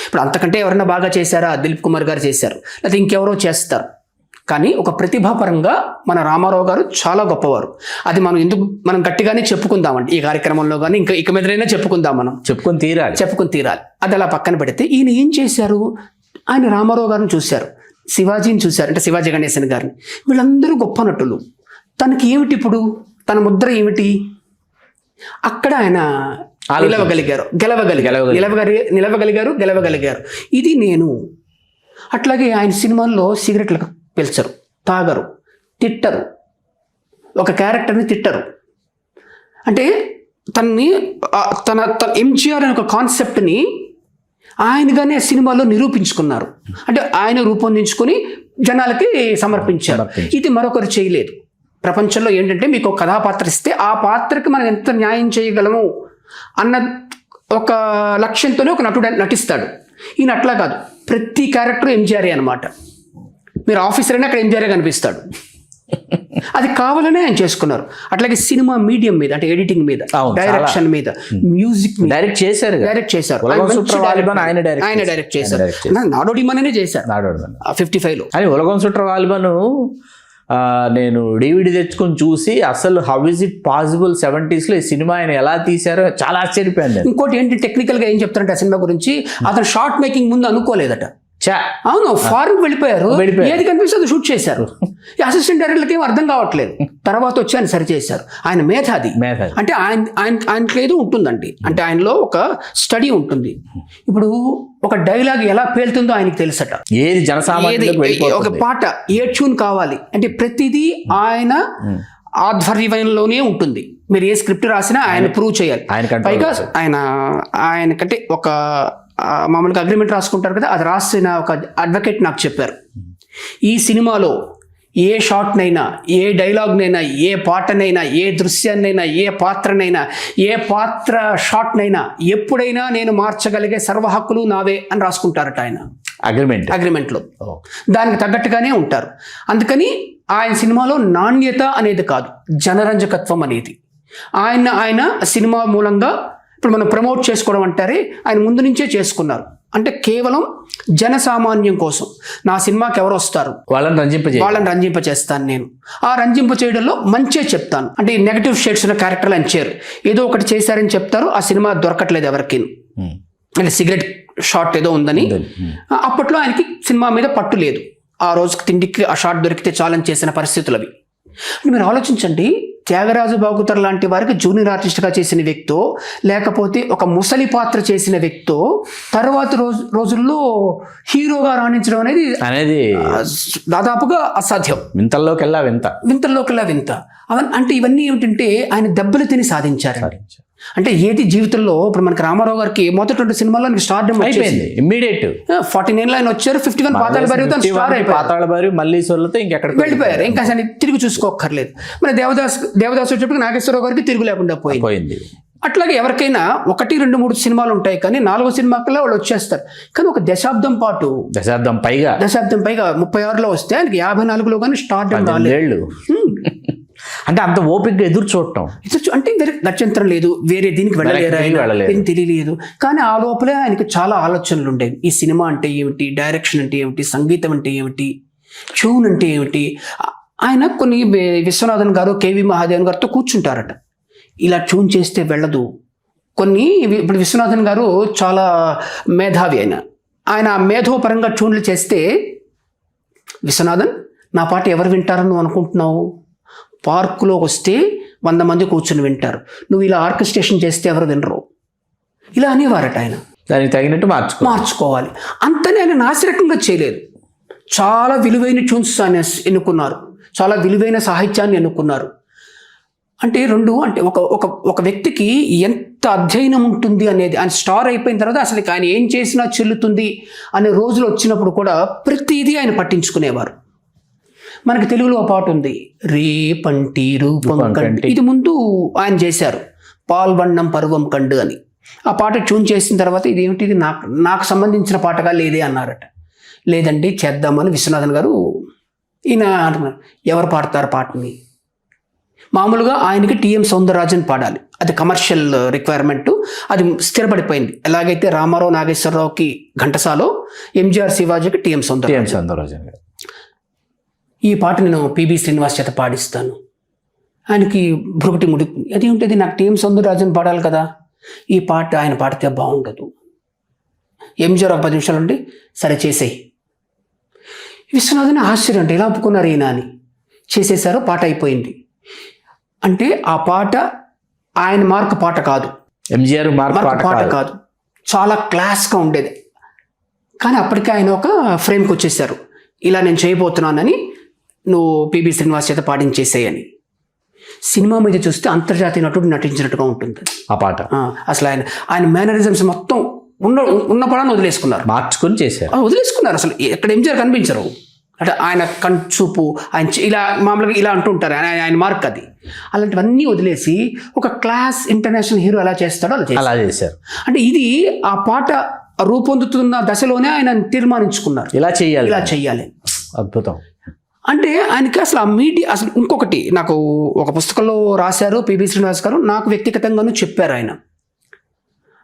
ఇప్పుడు అంతకంటే ఎవరైనా బాగా చేశారా? దిలీప్ కుమార్ గారు చేశారు, లేకపోతే ఇంకెవరో చేస్తారు. కానీ ఒక ప్రతిభాపరంగా మన రామారావు గారు చాలా గొప్పవారు. అది మనం గట్టిగానే చెప్పుకుందామండి ఈ కార్యక్రమంలో, కానీ ఇక మీదైనా చెప్పుకుందాం, మనం చెప్పుకొని తీరాలి. అది అలా పక్కన పెడితే ఈయన ఏం చేశారు? ఆయన రామారావు గారిని చూశారు, శివాజీని చూశారు, అంటే శివాజీ గణేశన్ గారిని. వీళ్ళందరూ గొప్ప నటులు. తనకి ఏమిటి ఇప్పుడు, తన ముద్ర ఏమిటి? అక్కడ ఆయన గెలవగలిగారు. ఇది నేను. అట్లాగే ఆయన సినిమాల్లో సిగరెట్లకు పిలిచరు, తాగరు, తిట్టరు, ఒక క్యారెక్టర్ని తిట్టరు. అంటే తన ఎంజీఆర్ అనే ఒక కాన్సెప్ట్ని ఆయనగానే సినిమాలో నిరూపించుకున్నారు. అంటే ఆయన రూపొందించుకొని జనాలకి సమర్పించారు. ఇది మరొకరు చేయలేదు ప్రపంచంలో. ఏంటంటే మీకు ఒక కథాపాత్ర ఇస్తే ఆ పాత్రకి మనం ఎంత న్యాయం చేయగలము అన్న ఒక లక్ష్యంతోనే ఒక నటుడు నటిస్తాడు. ఈయన అట్లా కాదు, ప్రతి క్యారెక్టర్ ఎంజీఆర్ అనమాట. మీరు ఆఫీసర్ అయినా అక్కడ ఎంజీఆర్ కనిపిస్తాడు. అది కావాలనే ఆయన చేసుకున్నారు. అట్లాగే సినిమా మీడియం మీద, అంటే ఎడిటింగ్ మీద, డైరెక్షన్ మీద, మ్యూజిక్
డైరెక్ట్ చేశారు.
ఆయన డైరెక్ట్ చేశారు. నాడోడి మననే చేశారు 55 లో.
అని ఉలగం సుట్రవాలిబను నేను DVD తెచ్చుకొని చూసి అసలు how is it possible 70s లో ఈ సినిమా ఆయన ఎలా తీశారో చాలా ఆశ్చర్యపోయింది.
ఇంకోటి ఏంటి, టెక్నికల్ గా ఏం చెప్తారంటే ఆ సినిమా గురించి, అతను షార్ట్ మేకింగ్ ముందు అనుకోలేదట. అవును, ఫారెన్ వెళ్ళిపోయారు, ఏది కనిపిస్తే అది షూట్ చేశారు. అసిస్టెంట్ డైరెక్టర్కి ఏం అర్థం కావట్లేదు, తర్వాత వచ్చి ఆయన సరి చేశారు. ఆయన మేధాది, అంటే ఆయనకి ఏదో ఉంటుందండి, అంటే ఆయనలో ఒక స్టడీ ఉంటుంది. ఇప్పుడు ఒక డైలాగ్ ఎలా పేలుతుందో ఆయనకి తెలుసట.
ఏది జనసామాన్యులకు
ఒక పాట ఏ ట్యూన్ కావాలి అంటే ప్రతిదీ ఆయన ఆధ్వర్యంలోనే ఉంటుంది. మీరు ఏ స్క్రిప్ట్ రాసినా ఆయన ప్రూవ్ చేయాలి. పైగా ఆయనకంటే ఒక మామూలుగా అగ్రిమెంట్ రాసుకుంటారు కదా, అది రాసిన ఒక అడ్వకేట్ నాకు చెప్పారు, ఈ సినిమాలో ఏ షాట్నైనా, ఏ డైలాగ్నైనా, ఏ పాటనైనా, ఏ దృశ్యాన్నైనా, ఏ పాత్రనైనా, ఏ పాత్ర షాట్నైనా ఎప్పుడైనా నేను మార్చగలిగే సర్వ హక్కులు నావే అని రాసుకుంటారట ఆయన అగ్రిమెంట్లో. దానికి తగ్గట్టుగానే ఉంటారు. అందుకని ఆయన సినిమాలో నాణ్యత అనేది కాదు, జనరంజకత్వం అనేది. ఆయన సినిమా మూలంగా ఇప్పుడు మనం ప్రమోట్ చేసుకోవడం అంటారే, ఆయన ముందు నుంచే చేసుకున్నారు. అంటే కేవలం జనసామాన్యం కోసం నా సినిమాకి ఎవరు వస్తారు, వాళ్ళని రంజింపచేస్తాను నేను. ఆ రంజింప చేయడంలో మంచే చెప్తాను. అంటే ఈ నెగటివ్ షేడ్స్ ఉన్న క్యారెక్టర్లు అని చేరు, ఏదో ఒకటి చేశారని చెప్తారు. ఆ సినిమా దొరకట్లేదు ఎవరికి, అంటే సిగరెట్ షాట్ ఏదో ఉందని. అప్పట్లో ఆయనకి సినిమా మీద పట్టు లేదు. ఆ రోజుకి తిండికి ఆ షాట్ దొరికితే చాలని చేసిన పరిస్థితులు అవి. మీరు ఆలోచించండి, త్యాగరాజు బాగుతర్ లాంటి వారికి జూనియర్ ఆర్టిస్ట్గా చేసిన వ్యక్తో, లేకపోతే ఒక ముసలి పాత్ర చేసిన వ్యక్తో తర్వాత రోజుల్లో హీరోగా రాణించడం అనేది దాదాపుగా అసాధ్యం. వింతల్లోకెల్లా వింత. అంటే ఇవన్నీ ఏమిటంటే ఆయన దెబ్బలు తిని సాధించారు. అంటే ఏది జీవితంలో, ఇప్పుడు మనకి రామారావు గారికి మొదటి 2 సినిమాల్లో స్టార్డమ్ అయిపోయింది. ఇమ్మీడియట్ 49 ఆయన వచ్చారు, 51 పాతాళ భైరవి మళ్ళీ వెళ్ళిపోయారు. ఇంకా తిరిగి చూసుకోక్కర్లేదు. మన దేవదాస్ వచ్చేటప్పుడు నాగేశ్వరరావు గారికి తిరుగు లేకుండా పోయింది. అట్లాగే ఎవరికైనా 1, 2, 3 సినిమాలు ఉంటాయి, కానీ 4వ సినిమాకల్లా వాళ్ళు వచ్చేస్తారు. కానీ ఒక దశాబ్దం పైగా 36లో వస్తే ఆయనకి 54లో కానీ స్టార్డమ్ రాలేదు.
అంటే అంత ఓపికగా ఎదురు చూడటం,
అంటే గత్యంతరం లేదు, వేరే దీనికి వెళ్ళలేదు, తెలియలేదు. కానీ ఆ లోపలే ఆయనకి చాలా ఆలోచనలు ఉండేవి. ఈ సినిమా అంటే ఏమిటి, డైరెక్షన్ అంటే ఏమిటి, సంగీతం అంటే ఏమిటి, ట్యూన్ అంటే ఏమిటి. ఆయన కొన్ని విశ్వనాథన్ గారు, కేవి మహాదేవన్ గారితో కూర్చుంటారట. ఇలా ట్యూన్ చేస్తే వెళ్ళదు, కొన్ని ఇప్పుడు విశ్వనాథన్ గారు చాలా మేధావి ఆయన మేధోపరంగా ట్యూన్లు చేస్తే, విశ్వనాథన్ నా పాట ఎవరు వింటారని నువ్వు అనుకుంటున్నావు? పార్కులోకి వస్తే 100 మంది కూర్చుని వింటారు, నువ్వు ఇలా ఆర్కెస్ట్రేషన్ చేస్తే ఎవరు వినరు, ఇలా అనేవారట ఆయన.
దానికి తగినట్టు
మార్చుకోవాలి. అంతనే ఆయన నాసిరకంగా చేయలేదు. చాలా విలువైన ట్యూన్స్ ఆయన ఎన్నుకున్నారు, చాలా విలువైన సాహిత్యాన్ని ఎన్నుకున్నారు. అంటే ఒక వ్యక్తికి ఎంత అధ్యయనం ఉంటుంది అనేది, ఆయన స్టార్ అయిపోయిన తర్వాత అసలు ఆయన ఏం చేసినా చెల్లుతుంది అనే రోజులు వచ్చినప్పుడు కూడా ప్రతిదీ ఆయన పట్టించుకునేవారు. మనకి తెలుగులో ఒక పాట ఉంది, రేపంటి రూపం కంటి, ఇది ముందు ఆయన చేశారు, పాల్వన్నం పర్వం కండు అని. ఆ పాట ట్యూన్ చేసిన తర్వాత ఇది నాకు సంబంధించిన పాటగా లేదే అన్నారట. లేదండి చేద్దామని విశ్వనాథన్ గారు ఈయన అంటున్నారు, ఎవరు పాడతారు పాటని? మామూలుగా ఆయనకి టిఎం సౌందరరాజన్ పాడాలి, అది కమర్షియల్ రిక్వైర్మెంట్, అది స్థిరపడిపోయింది. ఎలాగైతే రామారావు నాగేశ్వరరావుకి ఘంటసాలో, ఎంజిఆర్ శివాజీకి టిఎం సౌందరరాజన్. ఈ పాట నేను పిబి శ్రీనివాస్ చేత పాడిస్తాను. ఆయనకి భృగుటి ముడి, అదేంటది నాకు టిఎం సౌందరరాజన్ పాడాలి కదా, ఈ పాట ఆయన పాడితే బాగుండదు. ఎంజిఆర్ ఒక 10 నిమిషాలు ఉండి సరే చేసేయి. విశ్వనాథన్ ఆశ్చర్యం, అంటే ఇలా ఒప్పుకున్నారు ఈయన అని. చేసేసారు, పాట అయిపోయింది. అంటే ఆ పాట ఆయన మార్క్ పాట కాదు,
ఎంజిఆర్
పాట కాదు, చాలా క్లాస్గా ఉండేది. కానీ అప్పటికే ఆయన ఒక ఫ్రేమ్కి వచ్చేసారు, ఇలా నేను చేయబోతున్నానని, నువ్వు పిబి శ్రీనివాస్ చేత పాడించేసేయని. సినిమా మీద చూస్తే అంతర్జాతీయ నటుడు నటించినట్టుగా ఉంటుంది
ఆ పాట.
అసలు ఆయన మేనరిజమ్స్ మొత్తం ఉన్న పడాన్ని వదిలేసుకున్నారు,
మార్చుకొని చేశారు,
వదిలేసుకున్నారు. అసలు ఎక్కడ ఎంజిఆర్ కనిపించరు. అంటే ఆయన కన్సూపు, ఆయన ఇలా మామూలుగా ఇలా అంటుంటారు, ఆయన మార్క్ అది. అలాంటివన్నీ వదిలేసి ఒక క్లాస్ ఇంటర్నేషనల్ హీరో ఎలా చేస్తాడో అలా చేశారు. అంటే ఇది ఆ పాట రూపొందుతున్న దశలోనే ఆయన తీర్మానించుకున్నారు, ఇలా చెయ్యాలి.
అద్భుతం.
అంటే ఆయనకి అసలు ఆ మీడియా, అసలు ఇంకొకటి నాకు ఒక పుస్తకంలో రాశారు పిబి శ్రీనివాస్ గారు, నాకు వ్యక్తిగతంగానూ చెప్పారు ఆయన.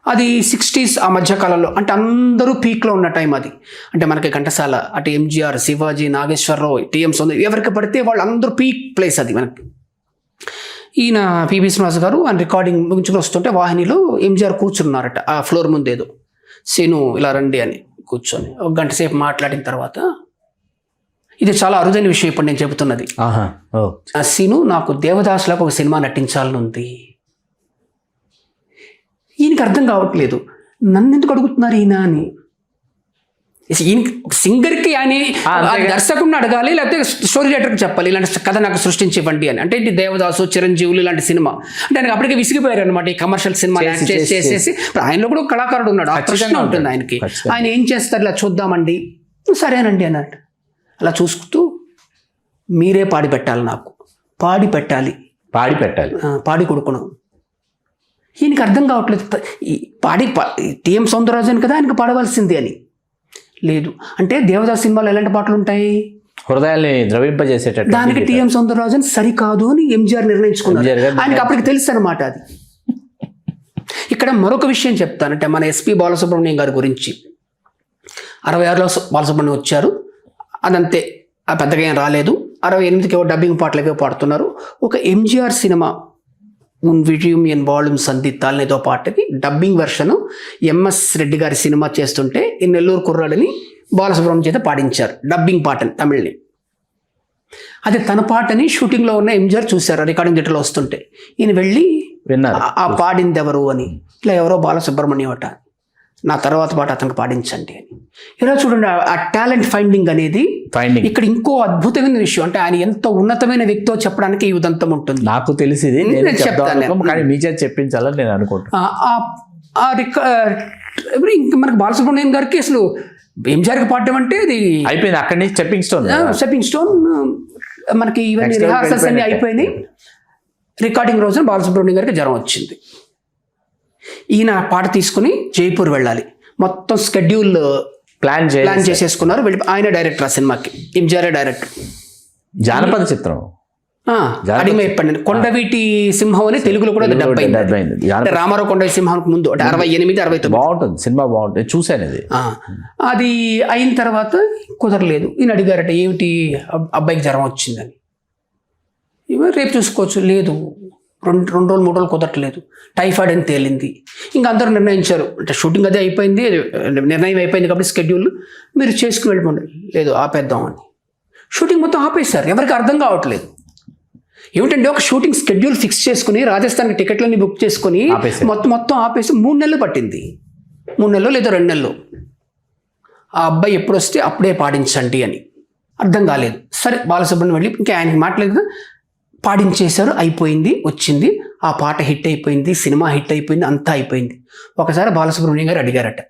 అది 60s ఆ మధ్యకాలంలో, అంటే అందరూ పీక్లో ఉన్న టైం అది. అంటే మనకి ఘంటసాల, అటు ఎంజిఆర్, శివాజీ, నాగేశ్వరరావు, టిఎం సౌందర్, ఎవరికి పడితే వాళ్ళు అందరూ పీక్ ప్లేస్ అది మనకి. ఈయన పిబి శ్రీనివాస్ గారు ఆయన రికార్డింగ్ ముగించుకుని వస్తుంటే వాహినిలో ఎంజిఆర్ కూర్చున్నారట ఆ ఫ్లోర్ ముందేదో. సీను ఇలా రండి అని కూర్చొని 1 గంట సేపు మాట్లాడిన తర్వాత, ఇది చాలా అరుదైన విషయం ఇప్పుడు నేను చెబుతున్నది, ఆ సీను నాకు దేవదాసులకు ఒక సినిమా నటించాలని ఉంది. ఈయనకి అర్థం కావట్లేదు, నన్ను ఎందుకు అడుగుతున్నారు ఈయన అని. ఈయనకి సింగర్కి అని దర్శకుడిని అడగాలి, లేకపోతే స్టోరీ రైటర్కి చెప్పాలి, ఇలాంటి కథ నాకు సృష్టించి ఇవ్వండి అని. అంటే ఏంటి, దేవదాసు, చిరంజీవులు ఇలాంటి సినిమా అంటే ఆయనకి అప్పటికే విసిగిపోయారు అనమాట ఈ కమర్షియల్ సినిమా చేసేసి. ఆయనలో కూడా కళాకారుడు ఉన్నాడు, ఆ ప్రశ్న ఉంటుంది ఆయనకి. ఆయన ఏం చేస్తారు, ఇలా చూద్దామండి, సరేనండి అన్నట్టు అలా చూసుకుంటూ, మీరే పాడి పెట్టాలి, నాకు పాడి పెట్టాలి, పాడి కొడుకును. ఈయనకి అర్థం కావట్లేదు, టిఎం సౌందరరాజన్ కదా ఆయనకు పాడవలసింది అని. లేదు అంటే దేవదాస్ సినిమాలో ఎలాంటి పాటలు ఉంటాయి,
హృదయాన్ని ద్రవింపజేసేటట్టు,
దానికి టిఎం సౌందరరాజన్ సరికాదు అని ఎంజిఆర్ నిర్ణయించుకున్నారు. ఆయనకి అప్పటికి తెలుసు అనమాట అది. ఇక్కడ మరొక విషయం చెప్తానంటే, మన ఎస్పి బాలసుబ్రహ్మణ్యం గారి గురించి 66లో బాలసుబ్రహ్మణ్యం వచ్చారు, అదంతే, పెద్దగా ఏం రాలేదు. 68కి డబ్బింగ్ పాటలు ఏవో పాడుతున్నారు. ఒక ఎంజిఆర్ సినిమా ఉన్ విజయం ఎన్ వాల్యూమ్ సంధిత్తాల్ అనేదో పాటకి డబ్బింగ్ వెర్షను ఎంఎస్ రెడ్డి గారి సినిమా చేస్తుంటే ఈ నెల్లూరు కుర్రాడని బాలసుబ్రహ్మణ్యం చేత పాడించారు డబ్బింగ్ పాటని, తమిళ్ని. అదే తన పాటని షూటింగ్లో ఉన్న ఎంజిఆర్ చూశారు, రికార్డింగ్ థియేటర్లో వస్తుంటే. ఈయన వెళ్ళి ఆ పాడింది ఎవరు అని, ఇలా ఎవరో బాలసుబ్రహ్మణ్యం అట, నా తర్వాత పాట అతనికి పాడించండి అని. ఇలా చూడండి, ఆ టాలెంట్ ఫైండింగ్ అనేది ఇక్కడ ఇంకో అద్భుతమైన విషయం. అంటే ఆయన ఎంత ఉన్నతమైన వ్యక్తో చెప్పడానికి ఈ ఉదంతం ఉంటుంది.
నాకు తెలిసింది చెప్పించాలని నేను అనుకుంటున్నాను.
మనకి బాలసుబ్రహ్మణ్యం గారికి అసలు ఎంజిఆర్కి పాడడం అంటే అది
అయిపోయింది, అక్కడి నుంచి స్టెప్పింగ్ స్టోన్.
మనకి ఇవన్నీ రిహార్సల్స్ అన్ని అయిపోయినాయి. రికార్డింగ్ రోజున బాలసుబ్రహ్మణ్యం గారికి జ్వరం వచ్చింది. ఈయన పాట తీసుకుని జైపూర్ వెళ్ళాలి, మొత్తం స్కెడ్యూల్ ప్లాన్ చేసేసుకున్నారు. ఆయన డైరెక్టర్ ఆ సినిమాకి, ఎంజిఆర్ డైరెక్టర్.
జానపద చిత్రం
అడిమే చెప్పండి, కొండవీటి సింహం అని తెలుగులో కూడా డబ్ అయింది. రామారావు కొండవీటి సింహానికి ముందు, అంటే 68, 69.
బాగుంటుంది సినిమా, బాగుంటుంది, చూశాను అది.
అది అయిన తర్వాత కుదరలేదు. ఈయన అడిగారట, ఏమిటి అబ్బాయికి జ్వరం వచ్చిందని. రేపు చూసుకోవచ్చు. లేదు, రెండు రోజులు 3 రోజులు కుదరట్లేదు, టైఫాయిడ్ అని తేలింది. ఇంకా అందరూ నిర్ణయించారు, అంటే షూటింగ్ అదే అయిపోయింది, నిర్ణయం అయిపోయింది కాబట్టి స్కెడ్యూల్ మీరు చేసుకుని వెళ్ళిపోండి. లేదు, ఆపేద్దాం అని షూటింగ్ మొత్తం ఆపేశారు. ఎవరికి అర్థం కావట్లేదు. ఏమిటంటే ఒక షూటింగ్ స్కెడ్యూల్ ఫిక్స్ చేసుకుని రాజస్థాన్కి టికెట్లన్నీ బుక్ చేసుకుని మొత్తం ఆపేసి 3 నెలలు పట్టింది. 3 నెలలు లేదా 2 నెలలు. ఆ అబ్బాయి ఎప్పుడు వస్తే అప్పుడే పాడించండి అని. అర్థం కాలేదు. సరే బాలసుబ్రహ్మణ్యం వెళ్ళి ఇంకా ఆయనకి మాట్లాడలేదు, పాడించేశారు, అయిపోయింది, వచ్చింది, ఆ పాట హిట్ అయిపోయింది, సినిమా హిట్ అయిపోయింది, అంతా అయిపోయింది. ఒకసారి బాలసుబ్రహ్మణ్యం గారు అడిగారట,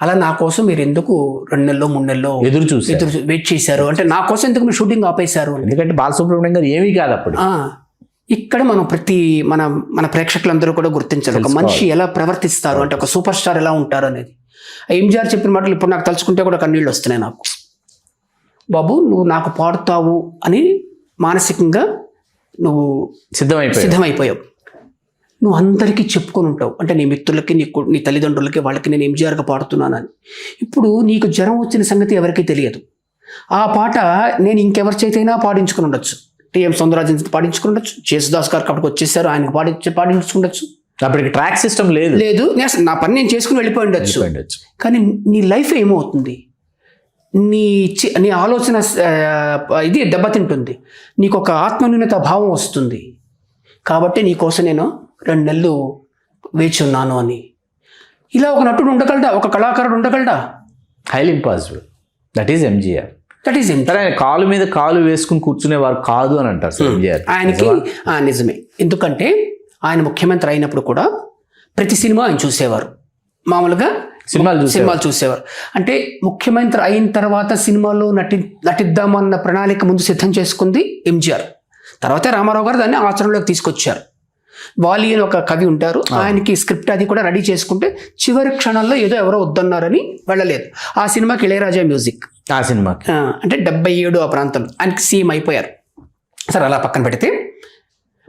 అలా నా కోసం మీరు ఎందుకు 2 నెలలు 3 నెలలు ఎదురు వెయిట్ చేశారు, అంటే నా కోసం ఎందుకు మీరు షూటింగ్ ఆపేశారు?
ఎందుకంటే బాలసుబ్రహ్మణ్యం గారు ఏమీ కాదు అప్పుడు.
ఇక్కడ మనం మన ప్రేక్షకులందరూ కూడా గుర్తించాలి, ఒక మనిషి ఎలా ప్రవర్తిస్తారు, అంటే ఒక సూపర్ స్టార్ ఎలా ఉంటారు అనేది. ఎంజీఆర్ చెప్పిన మాటలు ఇప్పుడు నాకు తలుచుకుంటే కూడా కన్నీళ్ళు వస్తున్నాయి నాకు. బాబు, నువ్వు నాకు పాడుతావు అని మానసికంగా నువ్వు సిద్ధమైపోయావు. నువ్వు అందరికీ చెప్పుకొని ఉంటావు, అంటే నీ మిత్రులకి, నీ తల్లిదండ్రులకి, వాళ్ళకి నేను ఎంజీఆర్గా పాడుతున్నానని. ఇప్పుడు నీకు జ్వరం వచ్చిన సంగతి ఎవరికీ తెలియదు. ఆ పాట నేను ఇంకెవరి చేతైనా పాడించుకుని ఉండొచ్చు, టీఎం సౌందరరాజన్ పాడించుకుని ఉండొచ్చు, జేసుదాస్ గారికి అప్పటికి వచ్చేసారు, ఆయనకు పాడించుకుండొచ్చు.
అప్పటికి ట్రాక్ సిస్టమ్ లేదు,
నా పని నేను చేసుకుని వెళ్ళిపోయి ఉండొచ్చు. కానీ నీ లైఫ్ ఏమవుతుంది, నీ ఆలోచన ఇది దెబ్బతింటుంది, నీకు ఒక ఆత్మన్యూనత భావం వస్తుంది. కాబట్టి నీకోసం నేను 2 నెలలు వేచి ఉన్నాను అని. ఇలా ఒక నటుడు ఉండగలడా, ఒక కళాకారుడు ఉండగలడా?
Highly impossible. That is MGR. ఆయన కాలు మీద కాలు వేసుకుని కూర్చునేవారు కాదు అని అంటారు ఎంజీఆర్.
ఆయనకి నిజమే. ఎందుకంటే ఆయన ముఖ్యమంత్రి అయినప్పుడు కూడా ప్రతి సినిమా ఆయన చూసేవారు. మామూలుగా సినిమాలు చూసేవారు. అంటే ముఖ్యమంత్రి అయిన తర్వాత సినిమాలో నటిద్దామన్న ప్రణాళిక ముందు సిద్ధం చేసుకుంది ఎంజీఆర్. తర్వాత రామారావు గారు దాన్ని ఆచరణలోకి తీసుకొచ్చారు. వాలి అని ఒక కవి ఉంటారు, ఆయనకి స్క్రిప్ట్ అది కూడా రెడీ చేసుకుంటే చివరి క్షణాల్లో ఏదో ఎవరో వద్దన్నారని వెళ్ళలేదు. ఆ సినిమాకి ఇళయరాజా మ్యూజిక్.
ఆ సినిమాకి
అంటే 77 ఆ ప్రాంతంలో ఆయనకి సీఎం అయిపోయారు. సరే, అలా పక్కన పెడితే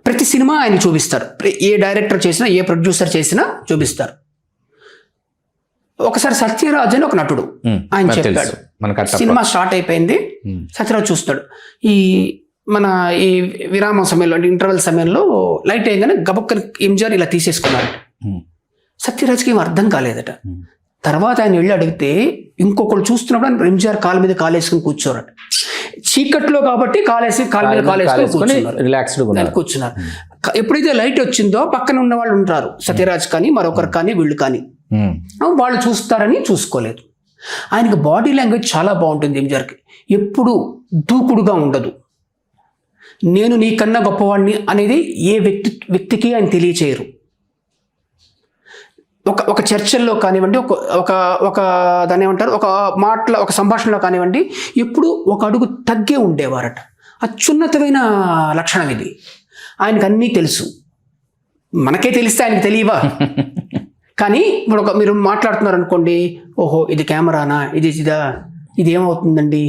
ప్రతి సినిమా ఆయన చూపిస్తారు. ఏ డైరెక్టర్ చేసినా, ఏ ప్రొడ్యూసర్ చేసినా చూపిస్తారు. ఒకసారి సత్యరాజ్ అని ఒక నటుడు, ఆయన చెప్పాడు, సినిమా స్టార్ట్ అయిపోయింది, సత్యరాజ్ చూస్తాడు, ఈ విరామం సమయంలో, అంటే ఇంటర్వెల్ సమయంలో లైట్ అయ్యగానే గబక్కని ఎంజీఆర్ ఇలా తీసేసుకున్నాడు. సత్యరాజ్కి ఏం అర్థం కాలేదట. తర్వాత ఆయన వెళ్ళి అడిగితే ఇంకొకరు చూస్తున్నప్పుడు ఎంజీఆర్ కాలు మీద కాలేసుకుని కూర్చోరట. చీకట్లో కాబట్టి కాలు మీద కాలేసుకుని కూర్చున్నారు. ఎప్పుడైతే లైట్ వచ్చిందో పక్కన ఉన్న వాళ్ళు ఉంటారు, సత్యరాజ్ కానీ మరొకరు కానీ వీళ్ళు కానీ, వాళ్ళు చూస్తారని చూసుకోలేదు. ఆయనకి బాడీ లాంగ్వేజ్ చాలా బాగుంటుంది ఎంజీఆర్కి. ఎప్పుడు దూకుడుగా ఉండదు. నేను నీకన్నా గొప్పవాడిని అనేది ఏ వ్యక్తికి ఆయన తెలియచేయరు. ఒక చర్చల్లో కానివ్వండి, ఒక దాన్ని ఏమంటారు, ఒక సంభాషణలో కానివ్వండి, ఎప్పుడు ఒక అడుగు తగ్గే ఉండేవారట. అత్యున్నతమైన లక్షణం ఇది. ఆయనకు అన్నీ తెలుసు. మనకే తెలిస్తే ఆయనకు తెలియవా? కానీ ఇప్పుడు మీరు మాట్లాడుతున్నారు అనుకోండి, ఓహో ఇది కెమెరానా, ఇది ఏమవుతుందండి,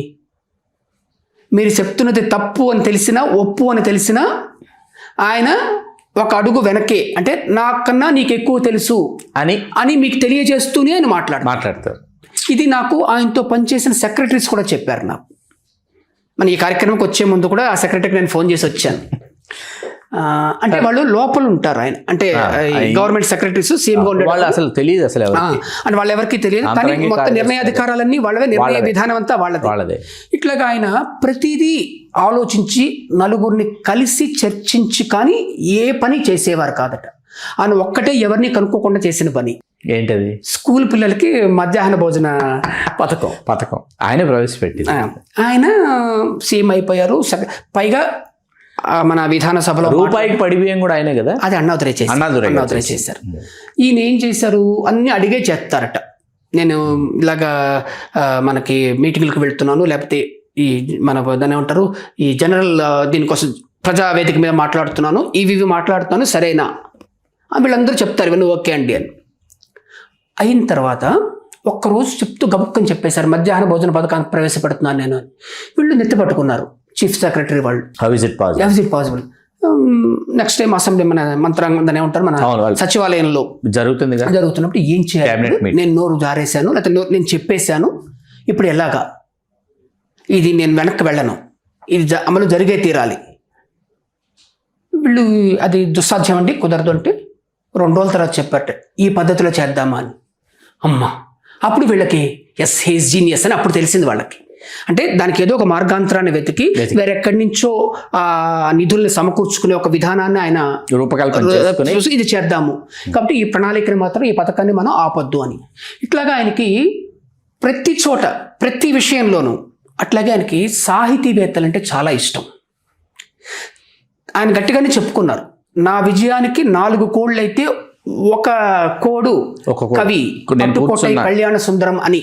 మీరు చెప్తున్నది తప్పు అని తెలిసినా, ఒప్పు అని తెలిసినా ఆయన ఒక అడుగు వెనకే, అంటే నాకన్నా నీకు ఎక్కువ తెలుసు అని మీకు తెలియజేస్తూనే ఆయన మాట్లాడతారు. ఇది నాకు ఆయనతో పనిచేసిన సెక్రటరీస్ కూడా చెప్పారు. నాకు మన ఈ కార్యక్రమంకి వచ్చే ముందు కూడా ఆ సెక్రటరీకి నేను ఫోన్ చేసి వచ్చాను. అంటే వాళ్ళు లోపల ఉంటారు, ఆయన అంటే గవర్నమెంట్ సెక్రటరీస్, సీఎం గా ఉండేవాళ్ళు.
అసలు తెలియదు, అసలు
అంటే వాళ్ళు ఎవరికి తెలియదు, కానీ మొత్తం నిర్ణయాధికారాలన్నీ వాళ్ళవే, నిర్ణయ విధానం అంతా వాళ్ళదే. ఇట్లాగా ఆయన ప్రతిదీ ఆలోచించి నలుగురిని కలిసి చర్చించి కానీ ఏ పని చేసేవారు కాదట. ఆయన ఒక్కటే ఎవరిని కనుక్కోకుండా చేసిన పని
ఏంటది?
స్కూల్ పిల్లలకి మధ్యాహ్న భోజన పథకం
ఆయన ప్రవేశపెట్టి
ఆయన సీఎం అయిపోయారు. పైగా మన విధానసభలో
రూపాయికి పడిపోయాం కూడా ఆయనే కదా.
అది అన్నాదురై చేశారు. ఈయన ఏం చేశారు, అన్ని అడిగే చేస్తారట. నేను ఇలాగా మనకి మీటింగ్లకు వెళ్తున్నాను, లేకపోతే ఈ మన దాన్ని ఏమంటారు, ఈ జనరల్ దీనికోసం ప్రజావేదిక మీద మాట్లాడుతున్నాను, ఇవి మాట్లాడుతున్నాను, సరేనా? వీళ్ళందరూ చెప్తారు ఇవన్నీ ఓకే అండి అని. అయిన తర్వాత ఒక్కరోజు చెప్తూ గబుక్కని చెప్పేశారు, మధ్యాహ్న భోజన పథకాన్ని ప్రవేశపెడుతున్నాను నేను. వీళ్ళు నెత్తి పట్టుకున్నారు, చీఫ్ సెక్రటరీ వాళ్ళు. How is it possible? Next time assembly మన మంత్రాంగం దాన్ని ఏమంటారు, మన సచివాలయంలో జరుగుతున్నప్పుడు ఏం చేయాలి, నేను నోరు జారేశాను, లేకపోతే నేను చెప్పేశాను, ఇప్పుడు ఎలాగా, ఇది నేను వెనక్కి వెళ్ళను, ఇది అమలు జరిగే తీరాలి. వీళ్ళు వీళ్ళు అది దుస్సాధ్యం అండి, కుదరదు అంటే 2 రోజుల తర్వాత చెప్పారట ఈ పద్ధతిలో చేద్దామా అని. అమ్మా, అప్పుడు వీళ్ళకి ఎస్ హీస్ జీనియస్ అని అప్పుడు తెలిసింది వాళ్ళకి. అంటే దానికి ఏదో ఒక మార్గాంతరాన్ని వెతికి వేరెక్కడి నుంచో ఆ నిధుల్ని సమకూర్చుకునే ఒక విధానాన్ని ఆయన
రూపకల్పన
చూసి ఇది చేద్దాము, కాబట్టి ఈ ప్రణాళికని మాత్రం, ఈ పథకాన్ని మనం ఆపొద్దు అని. ఇట్లాగా ఆయనకి ప్రతి చోట ప్రతి విషయంలోనూ, అట్లాగే ఆయనకి సాహితీవేత్తలంటే చాలా ఇష్టం. ఆయన గట్టిగానే చెప్పుకున్నారు, నా విజయానికి 4 కోళ్ళు అయితే ఒక కోడు కవి పట్టుకోటై కళ్యాణ సుందరం అని.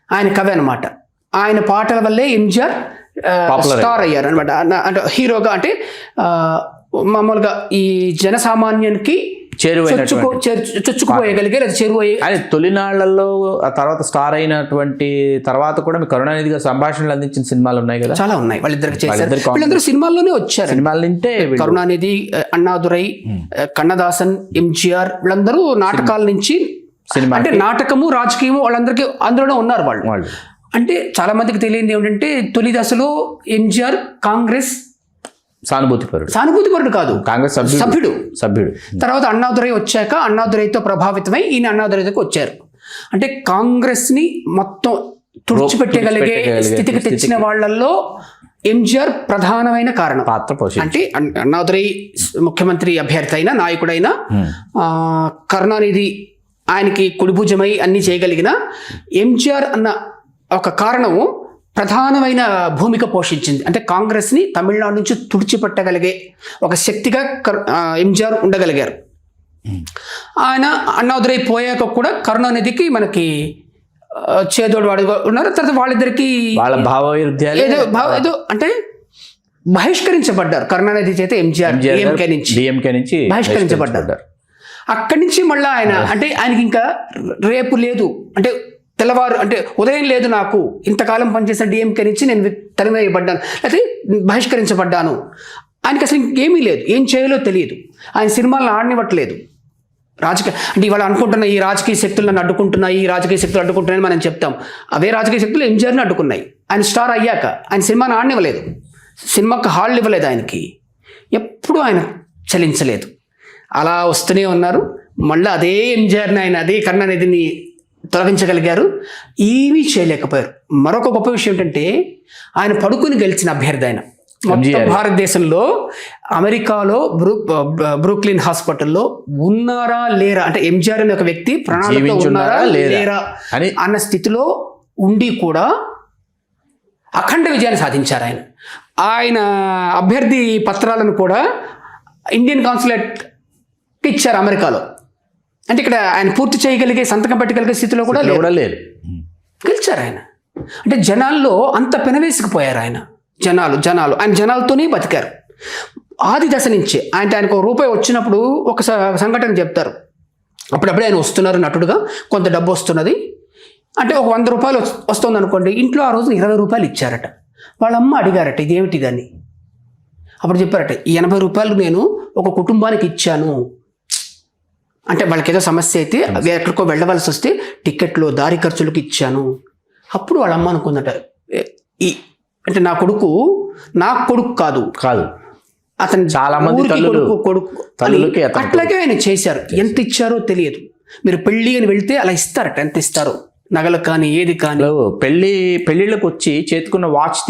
ఆయన కవి అనమాట. ఆయన పాటల వల్లే ఎంజిఆర్ స్టార్ అయ్యారు అనమాట. అంటే హీరోగా, అంటే మామూలుగా ఈ జనసామాన్యానికి చొచ్చుకుపోయగలిగారు. అది చేరువయ్యే
తొలినాళ్లలో ఆ తర్వాత స్టార్ అయినటువంటి తర్వాత కూడా మీ కరుణానిధిగా సంభాషణలు అందించిన సినిమాలు ఉన్నాయి కదా,
చాలా ఉన్నాయి. వాళ్ళిద్దరికి చేశారు. వీళ్ళందరూ సినిమాల్లోనే వచ్చారు.
సినిమాల నుంటే
కరుణానిధి, అన్నాదురై, కన్నదాసన్, ఎంజిఆర్ వీళ్ళందరూ నాటకాల నుంచి, అంటే నాటకము రాజకీయము వాళ్ళందరికీ అందులోనే ఉన్నారు వాళ్ళు. అంటే చాలా మందికి తెలియంది ఏమిటంటే తొలి దశలో ఎంజిఆర్ కాంగ్రెస్ సానుభూతిపరుడు కాదు, కాంగ్రెస్ సభ్యుడు. తర్వాత అన్నాదురై వచ్చాక అన్నాదురైతో ప్రభావితమై ఈయన అన్నాదురైకి వచ్చారు. అంటే కాంగ్రెస్ ని మొత్తం తుడిచిపెట్టగలిగే స్థితికి తెచ్చిన వాళ్ళల్లో ఎంజిఆర్ ప్రధానమైన కారణం,
పాత్ర పోషించారు.
అంటే అన్నాదురై ముఖ్యమంత్రి అభ్యర్థి అయినా, నాయకుడైనా, కరుణానిధి ఆయనకి కుడిభుజమై అన్ని చేయగలిగిన ఎంజిఆర్ అన్న ఒక కారణము ప్రధానమైన భూమిక పోషించింది. అంటే కాంగ్రెస్ని తమిళనాడు నుంచి తుడిచిపెట్టగలిగే ఒక శక్తిగా ఎంజిఆర్ ఉండగలిగారు. ఆయన అన్నాదురై పోయాక కూడా కరుణానిధికి మనకి చేదోడు వాడుగా ఉన్నారు. తర్వాత వాళ్ళిద్దరికి ఏదో అంటే బహిష్కరించబడ్డారు కరుణానిధి చేత. ఎంజిఆర్ డిఎంకే నుంచి బహిష్కరించబడ్డారు. అక్కడి నుంచి మళ్ళీ ఆయన, అంటే ఆయనకి ఇంకా రేపు లేదు, అంటే తెల్లవారు, అంటే ఉదయం లేదు, నాకు ఇంతకాలం పనిచేసిన డిఎంకే నుంచి నేను తరిమేయబడ్డాను, లేకపోతే బహిష్కరించబడ్డాను. ఆయనకి అసలు ఇంకేమీ లేదు, ఏం చేయాలో తెలియదు. ఆయన సినిమాలను ఆడనివ్వట్లేదు. అంటే ఇవాళ అనుకుంటున్న ఈ రాజకీయ శక్తులను అడ్డుకుంటున్నాయి, ఈ రాజకీయ శక్తులు అడ్డుకుంటున్నాయని మనం చెప్తాం. అవే రాజకీయ శక్తులు ఎంజిఆర్ని అడ్డుకున్నాయి. ఆయన స్టార్ అయ్యాక ఆయన సినిమాను ఆడనివ్వలేదు, సినిమాకి హాళ్ళు ఇవ్వలేదు. ఆయనకి ఎప్పుడూ ఆయన చలించలేదు, అలా వస్తూనే ఉన్నారు. మళ్ళీ అదే ఎంజిఆర్ని, ఆయన అదే కరుణానిధిని తొలగించగలిగారు. ఏమీ చేయలేకపోయారు. మరొక గొప్ప విషయం ఏంటంటే ఆయన పడుకుని గెలిచిన అభ్యర్థి. ఆయన మొత్తం భారతదేశంలో అమెరికాలో బ్రూక్లిన్ హాస్పిటల్లో ఉన్నారా లేరా, అంటే ఎంజిఆర్ అనే ఒక వ్యక్తి ప్రాణాలతో ఉన్నారా లేరా అన్న స్థితిలో ఉండి కూడా అఖండ విజయాన్ని సాధించారు. ఆయన అభ్యర్థి పత్రాలను కూడా ఇండియన్ కాన్సులేట్కి ఇచ్చారు అమెరికాలో. అంటే ఇక్కడ ఆయన పూర్తి చేయగలిగే, సంతకం పెట్టగలిగే స్థితిలో కూడా లేదు. గెలిచారు ఆయన. అంటే జనాల్లో అంత పెనవేసుకుపోయారు ఆయన. జనాలు ఆయన జనాలతోనే బతికారు. ఆది దశ నుంచే ఆయనకు ₹1 వచ్చినప్పుడు ఒక సంఘటన చెప్తారు. అప్పుడప్పుడే ఆయన వస్తున్నారు నటుడుగా, కొంత డబ్బు వస్తున్నది, అంటే ఒక ₹100 వస్తుంది అనుకోండి. ఇంట్లో ఆ రోజు ₹20 ఇచ్చారట. వాళ్ళ అమ్మ అడిగారట ఇదేమిటిదని. అప్పుడు చెప్పారట, ఈ ₹80 నేను ఒక కుటుంబానికి ఇచ్చాను. అంటే వాళ్ళకి ఏదో సమస్య అయితే ఎక్కడికో వెళ్ళవలసి వస్తే టికెట్లు, దారి ఖర్చులకు ఇచ్చాను. అప్పుడు వాళ్ళ అమ్మ అనుకుందట, అంటే నా కొడుకు కాదు, అతను చాలా మంది కొడుకు. అట్లాగే ఆయన చేశారు. ఎంత ఇచ్చారో తెలియదు. మీరు పెళ్లి అని వెళ్తే అలా ఇస్తారట. ఎంత ఇస్తారో, నగలు కానీ ఏది కానీ.
పెళ్లిళ్ళకి వచ్చి చేతుకున్న వాచ్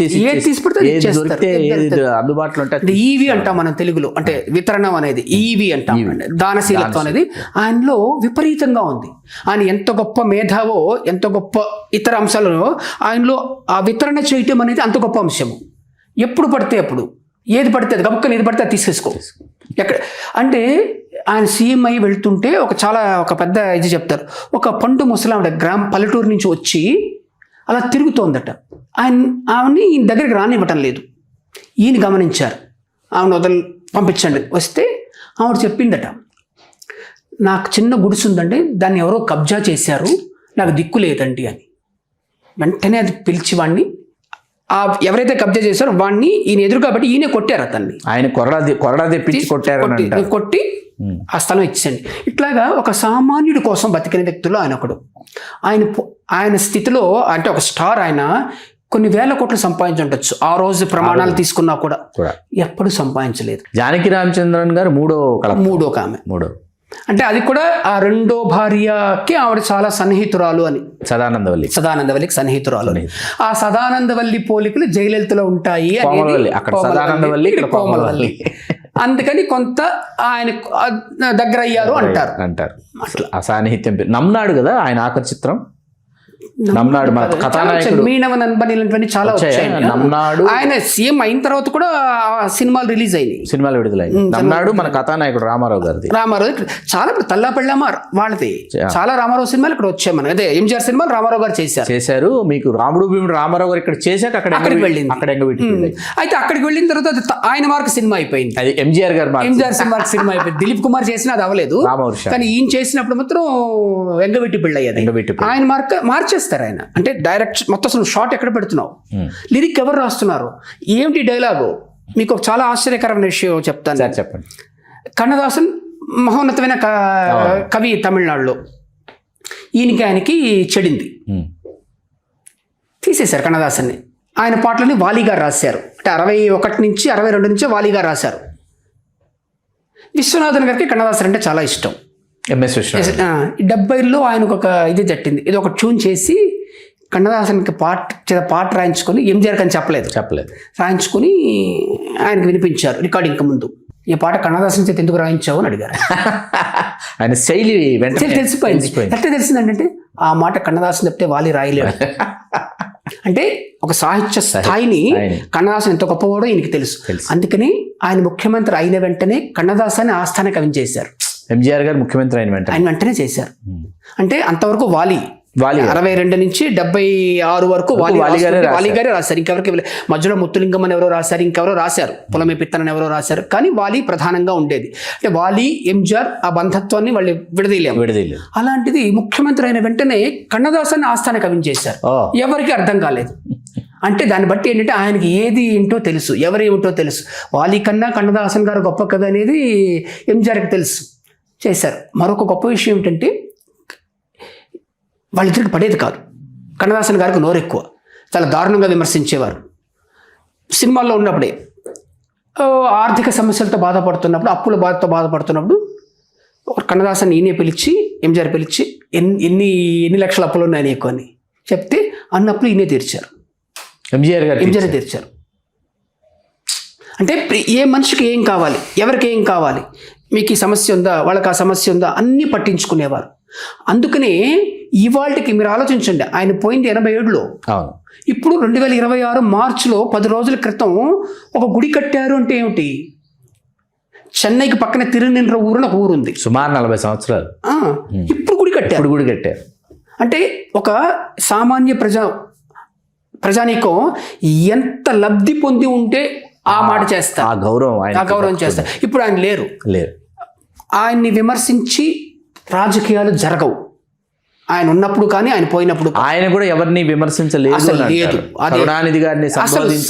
అందుబాటులో ఉంటుంది.
ఈవి అంటాం మనం తెలుగులో, అంటే వితరణం అనేది ఈవి అంటాం. దానశీలత్వం అనేది ఆయనలో విపరీతంగా ఉంది. ఆయన ఎంత గొప్ప మేధావో, ఎంత గొప్ప ఇతర అంశాలలో ఆయనలో ఆ వితరణ చేయటం అనేది అంత గొప్ప అంశము. ఎప్పుడు పడితే అప్పుడు, ఏది పడితే అది, గబుక్కని ఏది పడితే అది తీసేసుకో. ఎక్కడ అంటే ఆయన సీఎం అయ్యి వెళ్తుంటే ఒక పెద్ద ఇది చెప్తారు. ఒక పండు ముసలావిడ పల్లెటూరు నుంచి వచ్చి అలా తిరుగుతోందట. ఆమెని ఈయన దగ్గరికి రానివ్వటం లేదు. ఈయన గమనించారు. ఆమెను పంపించండి. వస్తే ఆవిడ చెప్పిందట, నాకు చిన్న గుడిసు ఉందండి, దాన్ని ఎవరో కబ్జా చేశారు, నాకు దిక్కు లేదండి అని. వెంటనే అది పిలిచి వాడిని, ఎవరైతే కబ్జా చేశారో వాడిని ఈయన ఎదురు కాబట్టి ఈయనే కొట్టారు అతన్ని.
ఆయన కొరడా తెప్పించి
కొట్టి ఆ స్థలం ఇచ్చేయండి. ఇట్లాగా ఒక సామాన్యుడి కోసం బతికిన వ్యక్తుల్లో ఆయన ఒకడు. ఆయన స్థితిలో, అంటే ఒక స్టార్, ఆయన కొన్ని వేల కోట్లు సంపాదించుండొచ్చు ఆ రోజు ప్రమాణాలు తీసుకున్నా కూడా ఎప్పుడు సంపాదించలేదు.
జానకి రామచంద్రన్ గారు మూడో
ఆమె. అంటే అది కూడా ఆ రెండో భార్యకి ఆవిడ చాలా సన్నిహితురాలు అని, సదానందవల్లికి సన్నిహితురాలు అని. ఆ సదానందవల్లి పోలికలు జయలలితలో ఉంటాయి కోమలవల్లి. అందుకని కొంత ఆయన దగ్గర అయ్యారు అంటారు.
ఆ సాన్నిహిత్యం నమ్నాడు కదా ఆయన ఆఖరి చిత్రం. నమ్నాడు మన కథానాయకుడు
ఇలాంటివన్నీ చాలా వచ్చాయి.
నమ్నాడు
ఆయన సీఎం అయిన తర్వాత కూడా సినిమాలు రిలీజ్ అయినాయి,
సినిమాలు విడుదలైంది. నమ్నాడు మన కథానాయకుడు రామారావు
చాలా తల్లా పెళ్ళామా వాళ్ళది చాలా రామారావు సినిమాలు ఇక్కడ వచ్చాయి. మన అదే ఎంజీఆర్ సినిమాలు రామారావు గారు
చేశారు. మీకు రాముడు భీముడు రామారావు గారు ఇక్కడ చేశాక అక్కడికి వెళ్ళింది.
అయితే అక్కడికి వెళ్ళిన తర్వాత ఆయన మార్క్ సినిమా అయిపోయింది.
అది ఎంజీఆర్
సినిమా అయిపోయింది. దిలీప్ కుమార్ చేసినా అది అవ్వలేదు, కానీ ఈయన చేసినప్పుడు మాత్రం వెంగవెట్టి పెళ్ళి అయ్యేది. ఆయన మార్చేస్తారు ఆయన. అంటే డైరెక్ట్ మొత్తం అసలు షార్ట్ ఎక్కడ పెడుతున్నావు, లిరిక్ ఎవరు రాస్తున్నారు, ఏమిటి డైలాగు. మీకు ఒక చాలా ఆశ్చర్యకరమైన విషయం చెప్తాను.
చెప్పండి.
కన్నదాసన్ మహోన్నతమైన కవి తమిళనాడులో. ఆయనకి చెడింది, తీసేశారు కన్నదాసన్ని. ఆయన పాటలని వాలి గారు రాశారు. అంటే 61 నుంచి 62 నుంచి వాలి గారు రాశారు. విశ్వనాథన్ గారికి కన్నదాసన్ అంటే చాలా ఇష్టం. 70లో ఆయనకు ఒక ఇది జట్టింది, ఇది ఒక ట్యూన్ చేసి కన్నదాసన్కి పాట రాయించుకొని ఎంజీఆర్ అని చెప్పలేదు రాయించుకొని ఆయనకు వినిపించారు రికార్డింగ్ ముందు. ఈ పాట కన్నదాసన్ చేతి ఎందుకు రాయించావు అని అడిగారు.
ఆయన శైలి
తెలిసిపోయింది. ఎట్లా తెలిసిందంటే ఆ మాట కన్నదాసన్ చెప్తే వాలి రాయలేడు. అంటే ఒక సాహిత్య స్థాయిని కన్నదాసన్ ఎంత గొప్పవాడో ఈయనకి తెలుసు. అందుకని ఆయన ముఖ్యమంత్రి అయిన వెంటనే కన్నదాసాన్ని ఆస్థాన కవిని చేశారు.
ఎంజీఆర్ గారు ముఖ్యమంత్రి అయిన
వెంటనే చేశారు. అంటే అంతవరకు వాలి 62 నుంచి 76 వరకు వాలి గారే రాశారు. ఇంకెవరికి మధ్యలో ముత్తులింగం అని ఎవరో రాశారు, ఇంకెవరో రాశారు, పులమే పిత్తన్ అని ఎవరో రాశారు. కానీ వాలి ప్రధానంగా ఉండేది. అంటే వాలి ఎంజీఆర్ ఆ బంధత్వాన్ని వాళ్ళు విడదీయలేము. అలాంటిది ముఖ్యమంత్రి అయిన వెంటనే కన్నదాసాన్ని ఆస్థాన కవిని చేశారు. ఎవరికి అర్థం కాలేదు. అంటే దాన్ని బట్టి ఏంటంటే ఆయనకి ఏది ఏంటో తెలుసు, ఎవరేమిటో తెలుసు. వాలి కన్నా కన్నదాసన్ గారు గొప్ప కథ అనేది ఎంజీఆర్కి తెలుసు, చేశారు. మరొక గొప్ప విషయం ఏంటంటే వాళ్ళిద్దరికి పడేది కాదు. కన్నదాసన్ గారికి నోరు ఎక్కువ, చాలా దారుణంగా విమర్శించేవారు. సినిమాల్లో ఉన్నప్పుడే ఆర్థిక సమస్యలతో బాధపడుతున్నప్పుడు, అప్పుల బాధతో బాధపడుతున్నప్పుడు కన్నదాసన్ ఈయనే పిలిచి ఎంజీఆర్ పిలిచి ఎన్ని లక్షల అప్పులు ఉన్నాయి నీకు అని చెప్తే అన్నప్పుడు ఈయనే తీర్చారు. ఎంజీఆర్ తీర్చారు. అంటే ఏ మనిషికి ఏం కావాలి, ఎవరికి ఏం కావాలి, మీకు ఈ సమస్య ఉందా, వాళ్ళకి ఆ సమస్య ఉందా అన్నీ పట్టించుకునేవారు. అందుకనే ఇవాళకి మీరు ఆలోచించండి, ఆయన పోయింది 87లో, ఇప్పుడు 2026 మార్చిలో 10 రోజుల క్రితం ఒక గుడి కట్టారు. అంటే ఏమిటి? చెన్నైకి పక్కన తిరునిండ్ర ఊరు ఒక ఊరు ఉంది,
సుమారు 40 సంవత్సరాలు.
ఇప్పుడు గుడి కట్టారు. అంటే ఒక సామాన్య ప్రజానీకం ఎంత లబ్ధి పొంది ఉంటే ఆ మాట చేస్తారు, ఆ గౌరవం చేస్తారు. ఇప్పుడు ఆయన లేరు. ఆయన్ని విమర్శించి రాజకీయాలు జరగవు. ఆయన ఉన్నప్పుడు కానీ ఆయన పోయినప్పుడు
ఆయన కూడా ఎవరిని విమర్శించలేదు. కరుణానిధి గారిని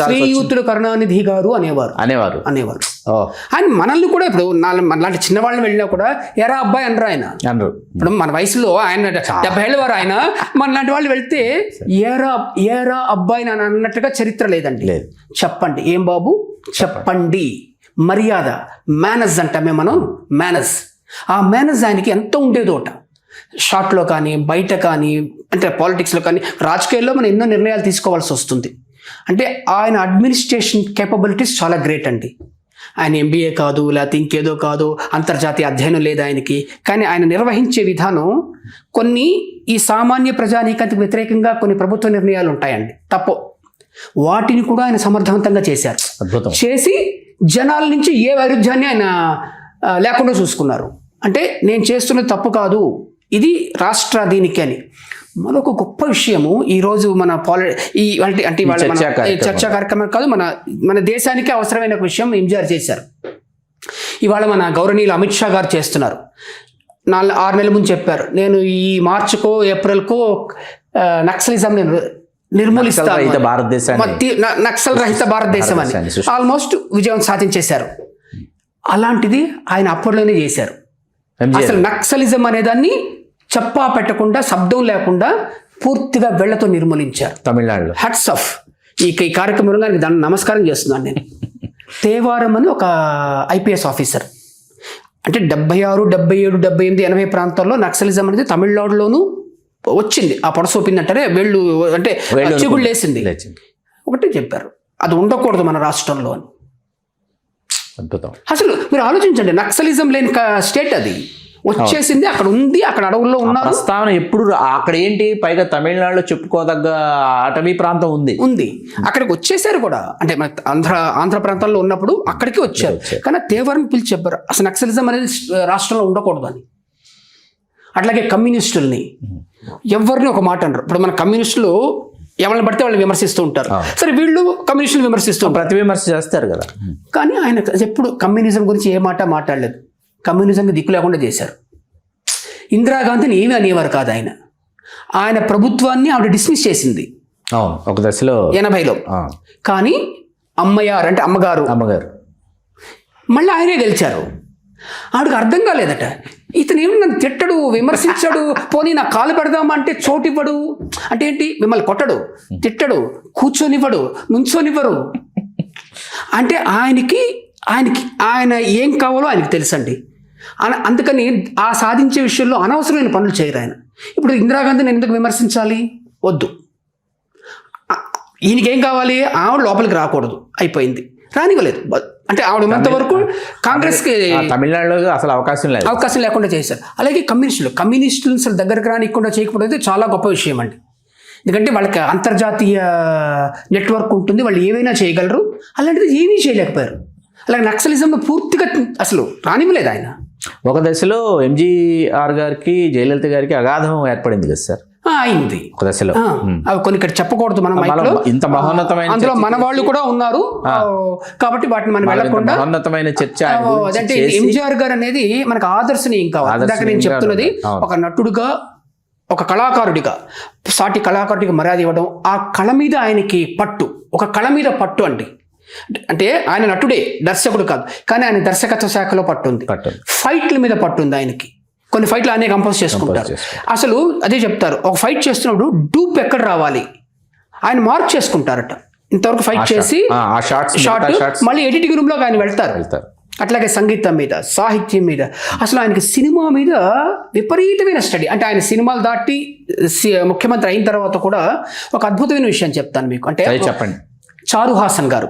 శ్రీయుతుడు కరుణానిధి గారు అనేవారు. ఆయన మనల్ని కూడా ఇప్పుడు మనలాంటి చిన్నవాళ్ళని వెళ్ళినా కూడా ఎరా అబ్బాయి అనరు ఆయన. ఇప్పుడు మన వయసులో ఆయన 70 ఏళ్ళ వారు ఆయన, మనలాంటి వాళ్ళు వెళ్తే ఏరా అబ్బాయి అని అన్నట్టుగా చరిత్ర లేదండి. చెప్పండి ఏం బాబు చెప్పండి, మర్యాద, మేనస్ అంటామే మనం, మేనస్. ఆ మేనస్ ఆయనకి ఎంత ఉండేదోట. షార్ట్లో కానీ బయట కానీ, అంటే పాలిటిక్స్లో కానీ రాజకీయాల్లో మనం ఎన్నో నిర్ణయాలు తీసుకోవాల్సి వస్తుంది. అంటే ఆయన అడ్మినిస్ట్రేషన్ కేపబిలిటీస్ చాలా గ్రేట్ అండి. ఆయన MBA కాదు, లేకపోతే ఇంకేదో కాదు, అంతర్జాతీయ అధ్యయనం లేదు ఆయనకి. కానీ ఆయన నిర్వహించే విధానం కొన్ని ఈ సామాన్య ప్రజానీకానికి వ్యతిరేకంగా కొన్ని ప్రభుత్వ నిర్ణయాలు ఉంటాయండి, తప్పు. వాటిని కూడా ఆయన సమర్థవంతంగా చేశారు. చేసి జనాల నుంచి ఏ వైరుధ్యాన్ని ఆయన లేకుండా చూసుకున్నారు. అంటే నేను చేస్తున్నది తప్పు కాదు, ఇది రాష్ట్ర దీనికి అని. మరొక గొప్ప విషయము ఈరోజు మన చర్చా కార్యక్రమం కాదు, మన దేశానికి అవసరమైన ఒక విషయం ఎంజీఆర్ చేశారు. ఇవాళ మన గౌరవనీయులు అమిత్ షా గారు చేస్తున్నారు. 6 నెలల ముందు చెప్పారు, నేను ఈ మార్చికో ఏప్రిల్కో నక్సలిజం నేను నిర్మూలిస్తాను, నక్సల్ రహిత భారతదేశం అని ఆల్మోస్ట్ విజయం సాధించేశారు. అలాంటిది ఆయన అప్పట్లోనే చేశారు. అసలు నక్సలిజం అనేదాన్ని చెప్పా పెట్టకుండా, శబ్దం లేకుండా పూర్తిగా వెళ్లతో నిర్మూలించారు తమిళనాడులో. Hats off. ఈ కార్యక్రమంలో ఆయనకి దాన్ని నమస్కారం చేస్తున్నాను నేను. తేవారం అని ఒక ఐపీఎస్ ఆఫీసర్, అంటే 76, 77, 78, 80 ప్రాంతాల్లో నక్సలిజం అనేది తమిళనాడులోనూ వచ్చింది. ఆ పొడసోపింది అంటారే వేళ్ళు, అంటే చిగుళ్ళు లేసింది. ఒకటే చెప్పారు, అది ఉండకూడదు మన రాష్ట్రంలో అని.
అద్భుతం.
అసలు మీరు ఆలోచించండి, నక్సలిజం లేని స్టేట్ అది, వచ్చేసింది, అక్కడ ఉంది, అక్కడ అడవుల్లో ఉన్నారు.
ప్రస్తావన ఎప్పుడు అక్కడ ఏంటి, పైగా తమిళనాడులో చెప్పుకోదగ్గ అటవీ ప్రాంతం ఉంది,
అక్కడికి వచ్చేసారు కూడా. అంటే మన ఆంధ్ర ప్రాంతాల్లో ఉన్నప్పుడు అక్కడికి వచ్చారు. కానీ తేవరం పిలిచి చెప్పారు అసలు నక్సలిజం అనేది రాష్ట్రంలో ఉండకూడదు అని. అట్లాగే కమ్యూనిస్టుల్ని ఎవరిని ఒక మాట అనరు. ఇప్పుడు మన కమ్యూనిస్టులు ఎవరిని పడితే వాళ్ళు విమర్శిస్తూ ఉంటారు. సరే, వీళ్ళు కమ్యూనిస్టులు విమర్శిస్తూ
ప్రతి విమర్శ చేస్తారు కదా.
కానీ ఆయన ఎప్పుడు కమ్యూనిజం గురించి ఏ మాట మాట్లాడలేదు. కమ్యూనిజంకి దిక్కు లేకుండా చేశారు. ఇందిరాగాంధీని ఏమీ అనేవారు కాదు ఆయన. ఆయన ప్రభుత్వాన్ని ఆవిడ డిస్మిస్ చేసింది
ఒక దశలో
80లో. కానీ అమ్మయారు అంటే అమ్మగారు మళ్ళీ ఆయనే గెలిచారు. ఆవిడకి అర్థం కాలేదట, ఇతను ఏమి నన్ను తిట్టడు, విమర్శించాడు, పోనీ నా కాలు పెడదామంటే చోటివ్వడు. అంటే ఏంటి, మిమ్మల్ని కొట్టడు, తిట్టడు, కూర్చొనివ్వడు, నుంచోనివ్వరు. అంటే ఆయన ఏం కావాలో ఆయనకి తెలుసండి. అందుకని ఆ సాధించే విషయంలో అనవసరమైన పనులు చేయరు ఆయన. ఇప్పుడు ఇందిరాగాంధీని ఎందుకు విమర్శించాలి, వద్దు. ఈయనకేం కావాలి, ఆవిడ లోపలికి రాకూడదు, అయిపోయింది, రానివ్వలేదు. అంటే ఆవిడ ఉన్నంతవరకు కాంగ్రెస్కి
తమిళనాడులో అసలు అవకాశం
లేకుండా చేశారు. అలాగే కమ్యూనిస్టులు అసలు దగ్గరకు రానికుండా చేయకపోవడం అయితే చాలా గొప్ప విషయం అండి. ఎందుకంటే వాళ్ళకి అంతర్జాతీయ నెట్వర్క్ ఉంటుంది, వాళ్ళు ఏవైనా చేయగలరు. అలాంటిది ఏమీ చేయలేకపోయారు. అలాగే నక్సలిజంలో పూర్తిగా అసలు రానివ్వలేదు ఆయన.
ఒక దశలో ఎంజీఆర్ గారికి, జయలలిత గారికి అగాధం ఏర్పడింది కదా సార్.
అయింది ఒక దశలో. అవి కొన్ని ఇక్కడ చెప్పకూడదు మనం,
ఇంత మహోన్నతమైన
అందులో మన వాళ్ళు కూడా ఉన్నారు కాబట్టి వాటిని మనం వెళ్ళకుండా
మహోన్నతమైన చర్చ.
అంటే ఎంజీఆర్ గారు అనేది మనకు ఆదర్శనీయం కావాలి. ఇందాక నేను చెప్తున్నది, ఒక నటుడుగా, ఒక కళాకారుడిగా, సాటి కళాకారుడిగా మర్యాద ఇవ్వడం, ఆ కళ మీద ఆయనకి పట్టు, ఒక కళ మీద పట్టు అండి. అంటే ఆయన నటుడే, దర్శకుడు కాదు, కానీ ఆయన దర్శకత్వ శాఖలో పట్టుంది. ఫైట్ల మీద పట్టుంది ఆయనకి. కొన్ని ఫైట్లు ఆయనే కంపోజ్ చేసుకుంటారు. అసలు అదే చెప్తారు, ఒక ఫైట్ చేస్తున్నప్పుడు డూప్ ఎక్కడ రావాలి ఆయన మార్క్ చేసుకుంటారట. ఇంతవరకు ఫైట్ చేసి షార్ట్ మళ్ళీ ఎడిటింగ్ రూమ్ లోకి ఆయన వెళ్తారు. అట్లాగే సంగీతం మీద, సాహిత్యం మీద, అసలు ఆయనకి సినిమా మీద విపరీతమైన స్టడీ. అంటే ఆయన సినిమాలు దాటి ముఖ్యమంత్రి అయిన తర్వాత కూడా ఒక అద్భుతమైన విషయం చెప్తాను మీకు. అంటే
చెప్పండి.
చారు హాసన్ గారు,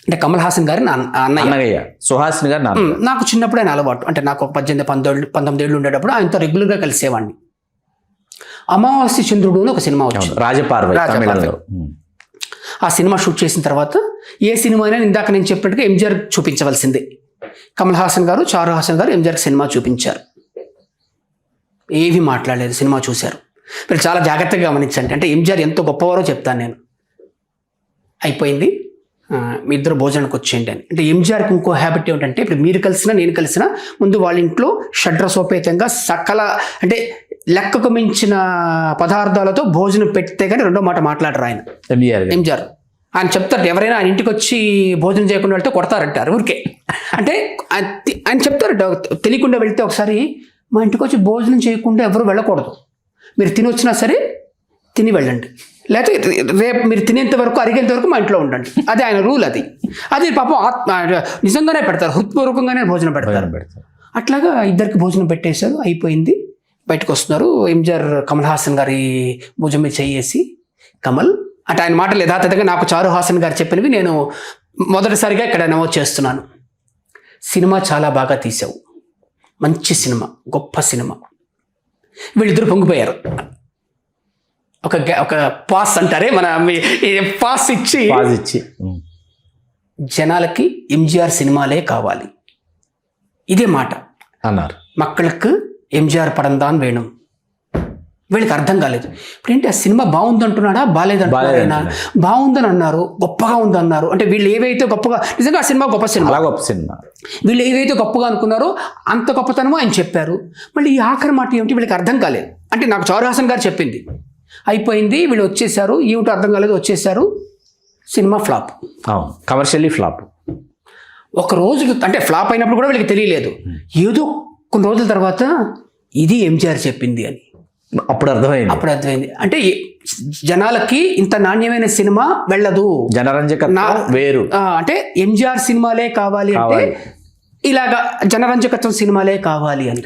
అంటే కమల్ హాసన్ గారు అన్నయ్య,
సుహాసిని గారు
నాకు చిన్నప్పుడు ఆయన అలవాటు. అంటే నాకు 18, 19 ఏళ్ళు ఉండేటప్పుడు ఆయనతో రెగ్యులర్గా కలిసేవాడిని. అమావాస్య చంద్రుడు అని ఒక సినిమా వచ్చింది,
రాజపార్వై.
ఆ సినిమా షూట్ చేసిన తర్వాత ఏ సినిమా అయినా ఇందాక నేను చెప్పినట్టుగా ఎంజీఆర్ చూపించవలసిందే. కమల్ హాసన్ గారు, చారు హాసన్ గారు ఎంజీఆర్ సినిమా చూపించారు. ఏవి మాట్లాడలేదు, సినిమా చూశారు. మీరు చాలా జాగ్రత్తగా గమనించండి. అంటే ఎంజీఆర్ ఎంతో గొప్పవారో చెప్తాను నేను. అయిపోయింది, మీ ఇద్దరు భోజనానికి వచ్చేయండి అని. అంటే ఎంజీఆర్కి ఇంకో హ్యాబిట్ ఏమిటంటే, ఇప్పుడు మీరు కలిసినా నేను కలిసినా ముందు వాళ్ళ ఇంట్లో షడ్రసోపేతంగా సకల, అంటే లెక్కకు మించిన పదార్థాలతో భోజనం పెడితే కానీ రెండో మాట మాట్లాడరు ఆయన. ఎంజీఆర్ ఆయన చెప్తారు, ఎవరైనా ఆయన ఇంటికి వచ్చి భోజనం చేయకుండా వెళ్తే కొడతారంటారు ఊరికే. అంటే ఆయన చెప్తారట, తెలియకుండా వెళ్తే ఒకసారి మా ఇంటికి వచ్చి భోజనం చేయకుండా ఎవరు వెళ్ళకూడదు, మీరు తిని వచ్చినా సరే తిని వెళ్ళండి, లేకపోతే రేపు మీరు తినేంత వరకు, అరిగేంత వరకు మా ఇంట్లో ఉండండి. అది ఆయన రూల్. అది పాపం నిజంగానే పెడతారు, హృత్పూర్వకంగానే భోజనం పెడతారు. అట్లాగా ఇద్దరికి భోజనం పెట్టేశారు, అయిపోయింది, బయటకు వస్తున్నారు. ఎంజీఆర్ కమల్ హాసన్ గారి భుజం మీద చేయేసి, కమల్ అంటే ఆయన మాటలు యథాతథంగా నాకు చారు హాసన్ గారు చెప్పినవి నేను మొదటిసారిగా ఇక్కడ నమోదు చేస్తున్నాను. సినిమా చాలా బాగా తీసావు, మంచి సినిమా, గొప్ప సినిమా. వీళ్ళిద్దరు పొంగిపోయారు. ఒక పాస్ అంటారే, మన పాస్ ఇచ్చి జనాలకి ఎంజీఆర్ సినిమాలే కావాలి, ఇదే మాట
అన్నారు.
మక్కൾക്ക് ఎంజీఆర్ పడం దాన్ వేణం. వీళ్ళకి అర్థం కాలేదు. ఇప్పుడు ఏంటి, ఆ సినిమా బాగుందంటున్నాడా, బాగాలేదంటున్నాడా? బాగుందని అన్నారు, గొప్పగా ఉందన్నారు. అంటే వీళ్ళు ఏవైతే గొప్పగా, నిజంగా ఆ సినిమా గొప్ప సినిమా, వీళ్ళు ఏవైతే గొప్పగా అనుకున్నారో అంత గొప్పతనమో ఆయన చెప్పారు. మళ్ళీ ఈ ఆఖరి మాట ఏమిటి వీళ్ళకి అర్థం కాలేదు. అంటే నాకు చారు హాసన్ గారు చెప్పింది, అయిపోయింది, వీళ్ళు వచ్చేసారు, ఏమిటో అర్థం కాలేదు, వచ్చేసారు, సినిమా ఫ్లాప్,
కమర్షియల్లీ ఫ్లాప్.
ఒక రోజు అంటే ఫ్లాప్ అయినప్పుడు కూడా వీళ్ళకి తెలియలేదు. ఏదో కొన్ని రోజుల తర్వాత ఇది ఎంజీఆర్ చెప్పింది అని
అప్పుడు అర్థమైంది.
అంటే జనాలకి ఇంత నాణ్యమైన సినిమా వెళ్ళదు,
జనరంజకత్వం వేరు.
అంటే ఎన్టీఆర్ సినిమాలే కావాలి అంటే ఇలాగా జనరంజకత్వం సినిమాలే కావాలి అని.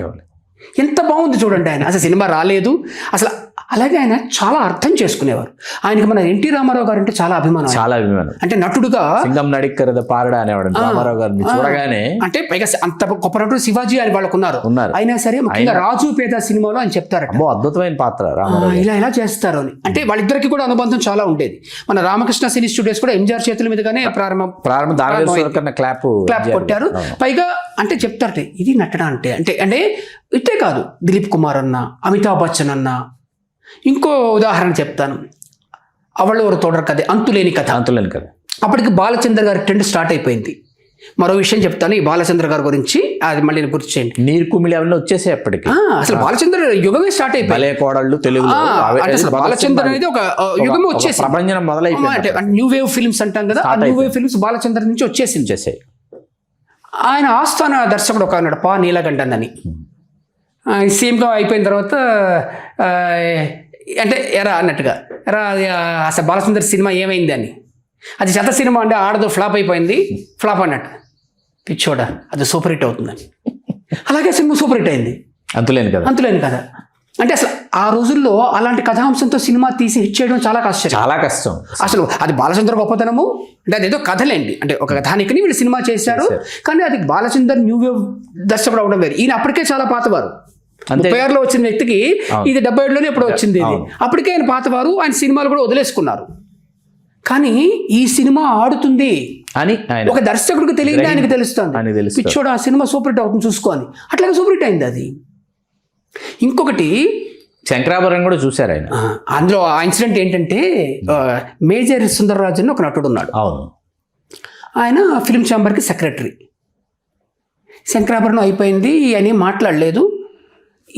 ఎంత బాగుంది చూడండి ఆయన. అసలు సినిమా రాలేదు అసలు. అలాగే ఆయన చాలా అర్థం చేసుకునేవారు. ఆయనకి మన ఎన్టీ రామారావు గారు అంటే చాలా అభిమానం. అంటే నటుడుగా
సింగం నడిక్కరద పారడా అనేవాడు రామారావు గారిని చూడగానే.
అంటే పైగా అంత గొప్ప నటుడు శివాజీ అని వాళ్ళకు ఉన్నారు. అయినా సరే ముఖ్యంగా రాజు పేద సినిమాలో ఆయన చెప్తారు
అద్భుతమైన పాత్ర
ఇలా చేస్తారు అని. అంటే వాళ్ళిద్దరికి కూడా అనుబంధం చాలా ఉండేది. మన రామకృష్ణ సినీ స్టూడియోస్ కూడా ఎంజీఆర్ చేతుల మీదుగానే క్లాప్ కొట్టారు. పైగా అంటే చెప్తారట ఇది నటన అంటే అంటే అంటే ఇట్టే కాదు, దిలీప్ కుమార్ అన్న, అమితాబ్ బచ్చన్ అన్న. ఇంకో ఉదాహరణ చెప్తాను, అవళ్ళు ఒక తోడరు కథ, అంతులేని కథ. అప్పటికి బాలచంద్ర గారి ట్రెండ్ స్టార్ట్ అయిపోయింది. మరో విషయం చెప్తాను ఈ బాలచంద్ర గారి గురించి, అది మళ్ళీ గుర్తు చేయండి.
నీరు కుమిలి అవన్నీ వచ్చేసాయి అప్పటికి.
అసలు బాలచంద్ర యుగమే స్టార్ట్ అయిపోయింది. కోడళ్ళు తెలుగు బాలచంద్ర అనేది ఒక యుగమే వచ్చేసి
ప్రపంచం మొదలైపోయింది.
న్యూ వేవ్ ఫిల్మ్స్ అంటాం కదా, న్యూ వేవ్ ఫిల్మ్స్ బాలచంద్ర నుంచి వచ్చేసాయి. ఆయన ఆస్థాన దర్శకుడు ఒక ఉన్నాడు పా నీలకంఠన్ అని. సేమ్గా అయిపోయిన తర్వాత అంటే ఎరా అన్నట్టుగా ఎరా అసలు బాలసుందర్ సినిమా ఏమైంది అని. అది చెత్త సినిమా అంటే ఆడదో ఫ్లాప్ అయిపోయింది, ఫ్లాప్ అన్నట్టు. పిచ్చోడా అది సూపర్ హిట్ అవుతుందని. అలాగే సినిమా సూపర్ హిట్ అయింది. అంతులేని కదా. అంటే అసలు ఆ రోజుల్లో అలాంటి కథాంశంతో సినిమా తీసి హిట్ చేయడం చాలా కష్టం. అసలు అది బాలచంద్ర గొప్పతనము. అంటే అదేదో కథలేండి, అంటే ఒక కథానికని వీళ్ళు సినిమా చేశారు. కానీ అది బాలచందర్ న్యూ వేవ్ దర్శకుడు అవడం వేరు. ఈయన అప్పటికే చాలా పాతవారు. 36లో వచ్చిన వ్యక్తికి ఇది 77లోనే ఎప్పుడు వచ్చింది. ఇది అప్పటికే ఆయన పాతవారు. ఆయన సినిమాలు కూడా వదిలేసుకున్నారు. కానీ ఈ సినిమా ఆడుతుంది
అని
ఒక దర్శకుడికి తెలియదు, ఆయనకి తెలుస్తుంది. పిచ్చోడు ఆ సినిమా సూపర్ హిట్ అవుతుంది చూసుకోని. అట్లాగే సూపర్ హిట్ అయింది అది. ఇంకొకటి
శంకరాభరణం కూడా చూశారు ఆయన.
అందులో ఆ ఇన్సిడెంట్ ఏంటంటే మేజర్ సుందరరాజు అని ఒక నటుడు ఉన్నాడు. ఆయన ఫిల్మ్ ఛాంబర్కి సెక్రటరీ. శంకరాభరణం అయిపోయింది అని మాట్లాడలేదు.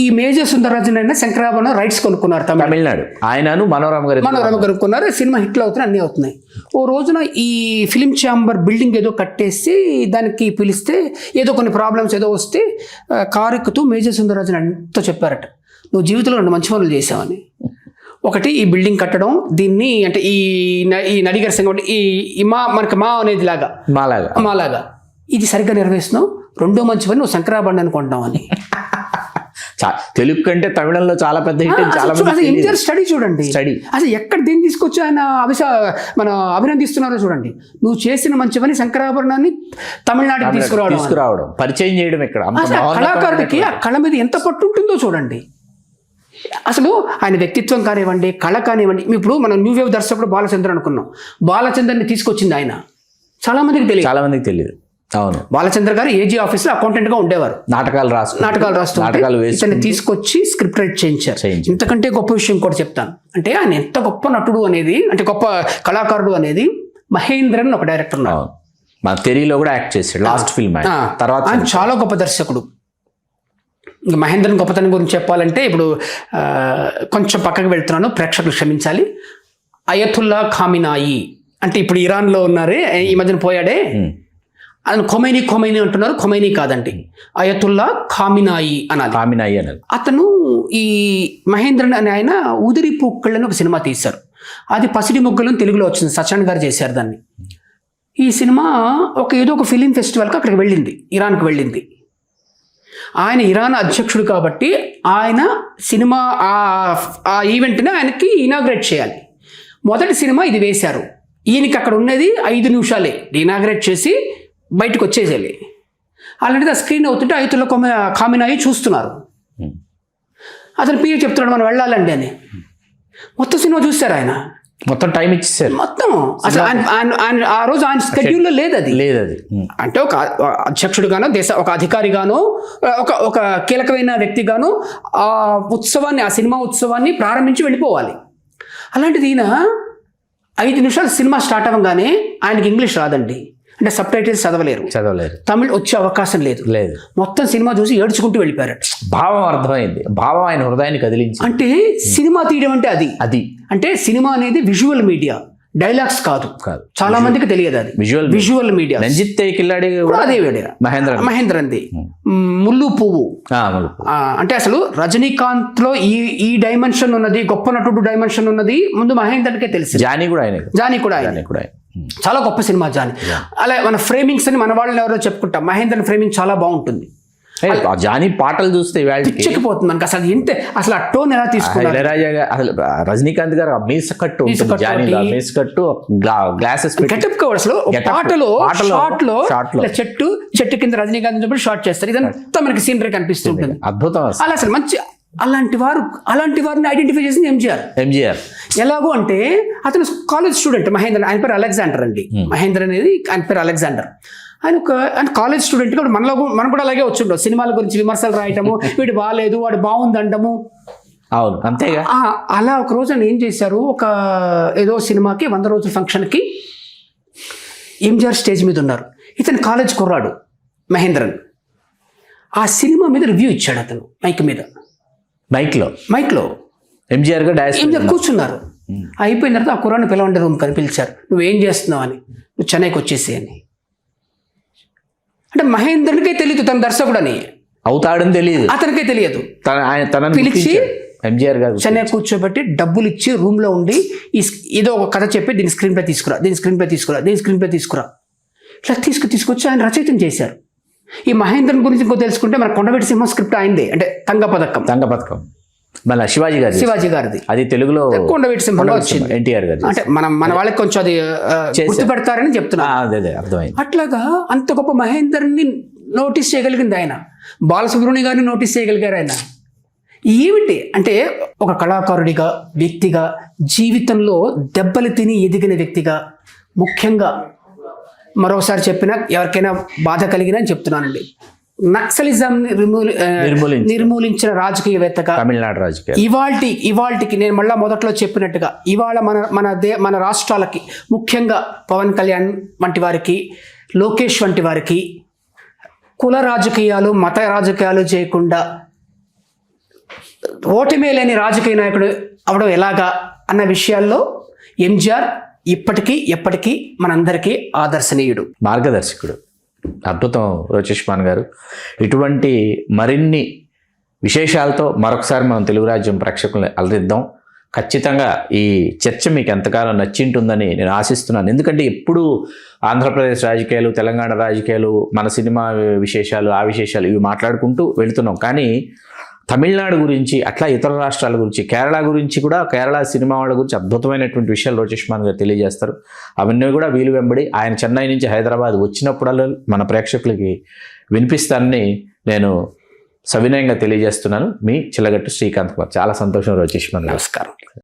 ఈ మేజర్ సుందరరాజన్ అయినా శంకరాభరణం రైట్స్ కొనుక్కున్నారు
తమిళనాడు. ఆయనను మనోరమ
కొనుక్కున్నారు. సినిమా హిట్లు అవుతున్నాయి, అన్నీ అవుతున్నాయి. ఓ రోజున ఈ ఫిలిం ఛాంబర్ బిల్డింగ్ ఏదో కట్టేసి దానికి పిలిస్తే ఏదో కొన్ని ప్రాబ్లమ్స్ ఏదో వస్తే కారు ఎక్కుతూ మేజర్ సుందరరాజన్ అంతా చెప్పారట, నువ్వు జీవితంలో 2 మంచి పనులు చేసావని. ఒకటి ఈ బిల్డింగ్ కట్టడం, దీన్ని అంటే ఈ నడిగర్ సంఘం ఈ మనకి అనేది మాలాగా ఇది సరిగ్గా నిర్వహిస్తున్నావు. 2వ మంచి పని నువ్వు శంకరాభరణాన్ని కొంటావు అని.
తెలుగు కంటే తమిళంలో చాలా పెద్ద హిట్.
చాలా స్టడీ చూడండి, అసలు ఎక్కడ దేన్ని తీసుకొచ్చి ఆయన మన అభినందిస్తున్నారో చూడండి. నువ్వు చేసిన మంచి పని శంకరాభరణాన్ని తమిళనాడుకి తీసుకురావడం,
పరిచయం చేయడం. ఇక్కడ
కళాకారుడికి ఆ కళ మీద ఎంత పట్టు ఉంటుందో చూడండి. అసలు ఆయన వ్యక్తిత్వం కానివ్వండి, కళ కానివ్వండి. ఇప్పుడు మనం న్యూ వేవ్ దర్శకుడు బాలచంద్ర అనుకున్నాం. బాలచంద్రని తీసుకొచ్చింది ఆయన. చాలా మందికి తెలియదు.
అవును,
బాలచంద్ర గారు ఏజీ ఆఫీస్లో అకౌంటెంట్గా ఉండేవారు.
నాటకాలు
రాస్తూ తీసుకొచ్చి స్క్రిప్ట్ రైట్ చేయించారు. ఇంతకంటే గొప్ప విషయం కూడా చెప్తాను. అంటే ఆయన ఎంత గొప్ప నటుడు అనేది, అంటే గొప్ప కళాకారుడు అనేది, మహేంద్రన్ ఒక డైరెక్టర్ ఉన్నాడు.
మన తెరీలో కూడా యాక్ట్ చేశాడు లాస్ట్ ఫిల్మ్. తర్వాత
ఆయన చాలా గొప్ప దర్శకుడు. ఇంకా మహేంద్రన్ గొప్పతనం గురించి చెప్పాలంటే ఇప్పుడు కొంచెం పక్కకు వెళ్తున్నాను, ప్రేక్షకులు క్షమించాలి. అయతుల్లా ఖామినాయి అంటే ఇప్పుడు ఇరాన్లో ఉన్నారే, ఈ మధ్యన పోయాడే, అతను ఖొమైనీ అంటున్నారు. ఖొమైనీ కాదండి, అయతుల్లా ఖామినాయి అనాలి. అతను ఈ మహేంద్రన్ అనే ఆయన ఊదిరి పూక్కళ్ళని ఒక సినిమా తీశారు. అది పసిడి మొగ్గలను తెలుగులో వచ్చింది, సచాన్ గారు చేశారు దాన్ని. ఈ సినిమా ఏదో ఒక ఫిలిం ఫెస్టివల్కి అక్కడికి వెళ్ళింది, ఇరాన్కి వెళ్ళింది. ఆయన ఇరాన్ అధ్యక్షుడు కాబట్టి ఆయన సినిమా ఆ ఈవెంట్ని ఆయనకి ఇనాగ్రేట్ చేయాలి. మొదటి సినిమా ఇది వేశారు. ఈయనకి అక్కడ ఉన్నది 5 నిమిషాలే. ఇనాగ్రేట్ చేసి బయటకు వచ్చేసేయాలి. అలాంటిది ఆ స్క్రీన్ అవుతుంటే అయతుల్లా ఖామినాయి చూస్తున్నారు. అతను పీఏ చెప్తున్నాడు మనం వెళ్ళాలండి అని. మొత్తం సినిమా చూస్తారు ఆయన,
మొత్తం టైం ఇచ్చేసారు.
మొత్తం అసలు ఆ రోజు ఆయన స్కెడ్యూల్లో లేదు అది. అంటే ఒక అధ్యక్షుడిగానో, ఒక అధికారిగానో, ఒక కీలకమైన వ్యక్తిగానో ఆ ఉత్సవాన్ని, ఆ సినిమా ఉత్సవాన్ని ప్రారంభించి వెళ్ళిపోవాలి. అలాంటిది ఈయన 5 నిమిషాలు సినిమా స్టార్ట్ అవ్వగానే ఆయనకి ఇంగ్లీష్ రాదండి, అంటే సబ్ టైటిల్స్ చదవలేరు, తమిళ్ వచ్చే అవకాశం లేదు. మొత్తం సినిమా చూసి ఏడ్చుకుంటూ వెళ్ళిపోయారు.
భావం అర్థమైంది, భావం ఆయన హృదయాన్ని కదిలించి.
అంటే సినిమా తీయడం అంటే అది అంటే సినిమా అనేది విజువల్ మీడియా. డైలాగ్స్ కాదు,
కాదు.
చాలా మందికి తెలియదు అది. Visual media.
రంజిత్ కిల్లాడి
కూడా అదే వీడియో. మహేంద్రంది ముల్లు పువ్వు. అంటే అసలు రజనీకాంత్ లో ఈ డైమెన్షన్ ఉన్నది, గొప్ప నటుడు డైమెన్షన్ ఉన్నది ముందు మహేంద్రకే తెలిసి.
జానీ కూడా ఆయన
చాలా గొప్ప సినిమా జానీ. అలా మన ఫ్రేమింగ్స్ అని మన వాళ్ళని ఎవరో చెప్పుకుంటాం, మహేంద్రన్ ఫ్రేమింగ్ చాలా బాగుంటుంది.
జానీ పాటలు చూస్తే
పిచ్చెక్కిపోతుంది మనకి అసలు. ఇంతే అసలు ఆ టోన్ ఎలా తీసుకున్నారు.
ఇళయరాజా అసలు రజనీకాంత్ గారు మీసకట్టు మీసకట్టు గ్లాసెస్
అసలు పాటలో షార్ట్ లో చెట్టు కింద రజనీకాంత్ చెప్పి షార్ట్ చేస్తారు. ఇదంతా మనకి సీనరీ కనిపిస్తుంటుంది.
అద్భుతం
అలా అసలు మంచి అలాంటి వారిని ఐడెంటిఫై చేసింది ఎంజీఆర్. ఎలాగో అంటే అతను కాలేజ్ స్టూడెంట్ మహేంద్రన్, ఆయన పేరు అలెగ్జాండర్ అండి. మహేంద్ర అనేది ఆయన పేరు అలెగ్జాండర్. ఆయన కాలేజ్ స్టూడెంట్ కూడా మనం కూడా అలాగే వచ్చి ఉండవు, సినిమాల గురించి విమర్శలు రాయటము, వీడు బాగాలేదు వాడు బాగుందంటము.
అవును, అంతేగా.
అలా ఒక రోజు ఆయన ఏం చేశారు, ఒక ఏదో సినిమాకి 100 రోజుల ఫంక్షన్కి ఎంజీఆర్ స్టేజ్ మీద ఉన్నారు. ఇతను కాలేజ్ కుర్రాడు మహేంద్రన్. ఆ సినిమా మీద రివ్యూ ఇచ్చాడు అతను మైక్లో. ఎంజీఆర్ కూర్చున్నారు. అయిపోయిన తర్వాత ఆ కుర్రాన్ని పిలవండి రూమ్ కనిపించారు. నువ్వేం చేస్తున్నావు అని. నువ్వు చెన్నైకి వచ్చేసి అని. అంటే మహేంద్రనికే తెలియదు తన దర్శకుడని
అవుతాడని తెలియదు,
అతనికే తెలియదు. పిలిచి
ఎంజీఆర్ గారు
చెన్నై కూర్చోబెట్టి డబ్బులు ఇచ్చి రూమ్ లో ఉండి ఏదో ఒక కథ చెప్పి దీని స్క్రీన్ ప్లే తీసుకురా ఇట్లా తీసుకొచ్చి ఆయన రచయితం చేశారు. ఈ మహేంద్రన్ గురించి ఇంకో తెలుసుకుంటే మన కొండవీటి సింహ స్క్రిప్ట్ అయిందే, అంటే తంగ పథకం మన శివాజీ గారిది. అది తెలుగులో కొండవీటి సింహంలో వచ్చింది, ఎన్టీఆర్ గారి. అంటే మన వాళ్ళకి కొంచెం అది గుర్తుపెడతారని చెప్తున్నా. అర్థమైంది. అట్లాగా అంత గొప్ప మహేంద్రన్ని నోటీస్ చేయగలిగింది ఆయన. బాలసుబ్రహ్మణ్యం గారిని నోటీస్ చేయగలిగారు ఆయన. ఏమిటి అంటే ఒక కళాకారుడిగా, వ్యక్తిగా, జీవితంలో దెబ్బలు తిని ఎదిగిన వ్యక్తిగా, ముఖ్యంగా మరోసారి చెప్పినా ఎవరికైనా బాధ కలిగినా అని చెప్తున్నానండి, నక్సలిజం నిర్మూలించిన రాజకీయవేత్తగా
తమిళనాడు రాజకీయ
ఇవాల్టికి నేను మళ్ళా మొదట్లో చెప్పినట్టుగా ఇవాళ మన రాష్ట్రాలకి, ముఖ్యంగా పవన్ కళ్యాణ్ వంటి వారికి, లోకేష్ వంటి వారికి కుల రాజకీయాలు, మత రాజకీయాలు చేయకుండా ఓటమే లేని రాజకీయ నాయకుడు అవడం ఎలాగా అన్న విషయాల్లో ఎంజీఆర్ ఇప్పటికీ ఎప్పటికీ మనందరికీ ఆదర్శనీయుడు,
మార్గదర్శకుడు. అద్భుతం రోచేష్మాన్ గారు. ఇటువంటి మరిన్ని విశేషాలతో మరొకసారి మనం తెలుగు రాజ్యం ప్రేక్షకుల్ని అలరిద్దాం. ఖచ్చితంగా ఈ చర్చ మీకు ఎంతకాలం నచ్చింటుందని నేను ఆశిస్తున్నాను. ఎందుకంటే ఎప్పుడు ఆంధ్రప్రదేశ్ రాజకీయాలు, తెలంగాణ రాజకీయాలు, మన సినిమా విశేషాలు, ఆ విశేషాలు ఇవి మాట్లాడుకుంటూ వెళుతున్నాం. కానీ తమిళనాడు గురించి, అట్లా ఇతర రాష్ట్రాల గురించి, కేరళ గురించి కూడా, కేరళ సినిమా వాళ్ళ గురించి అద్భుతమైనటువంటి విషయాలు రోచేష్మాన్ గారు తెలియజేస్తారు. అవన్నీ కూడా వీలు వెంబడి ఆయన చెన్నై నుంచి హైదరాబాద్ వచ్చినప్పుడల్లా మన ప్రేక్షకులకి వినిపిస్తానని నేను సవినయంగా తెలియజేస్తున్నాను. మీ చిలగట్టు శ్రీకాంత్ కుమార్. చాలా సంతోషం రోచేష్మాన్.
నమస్కారం.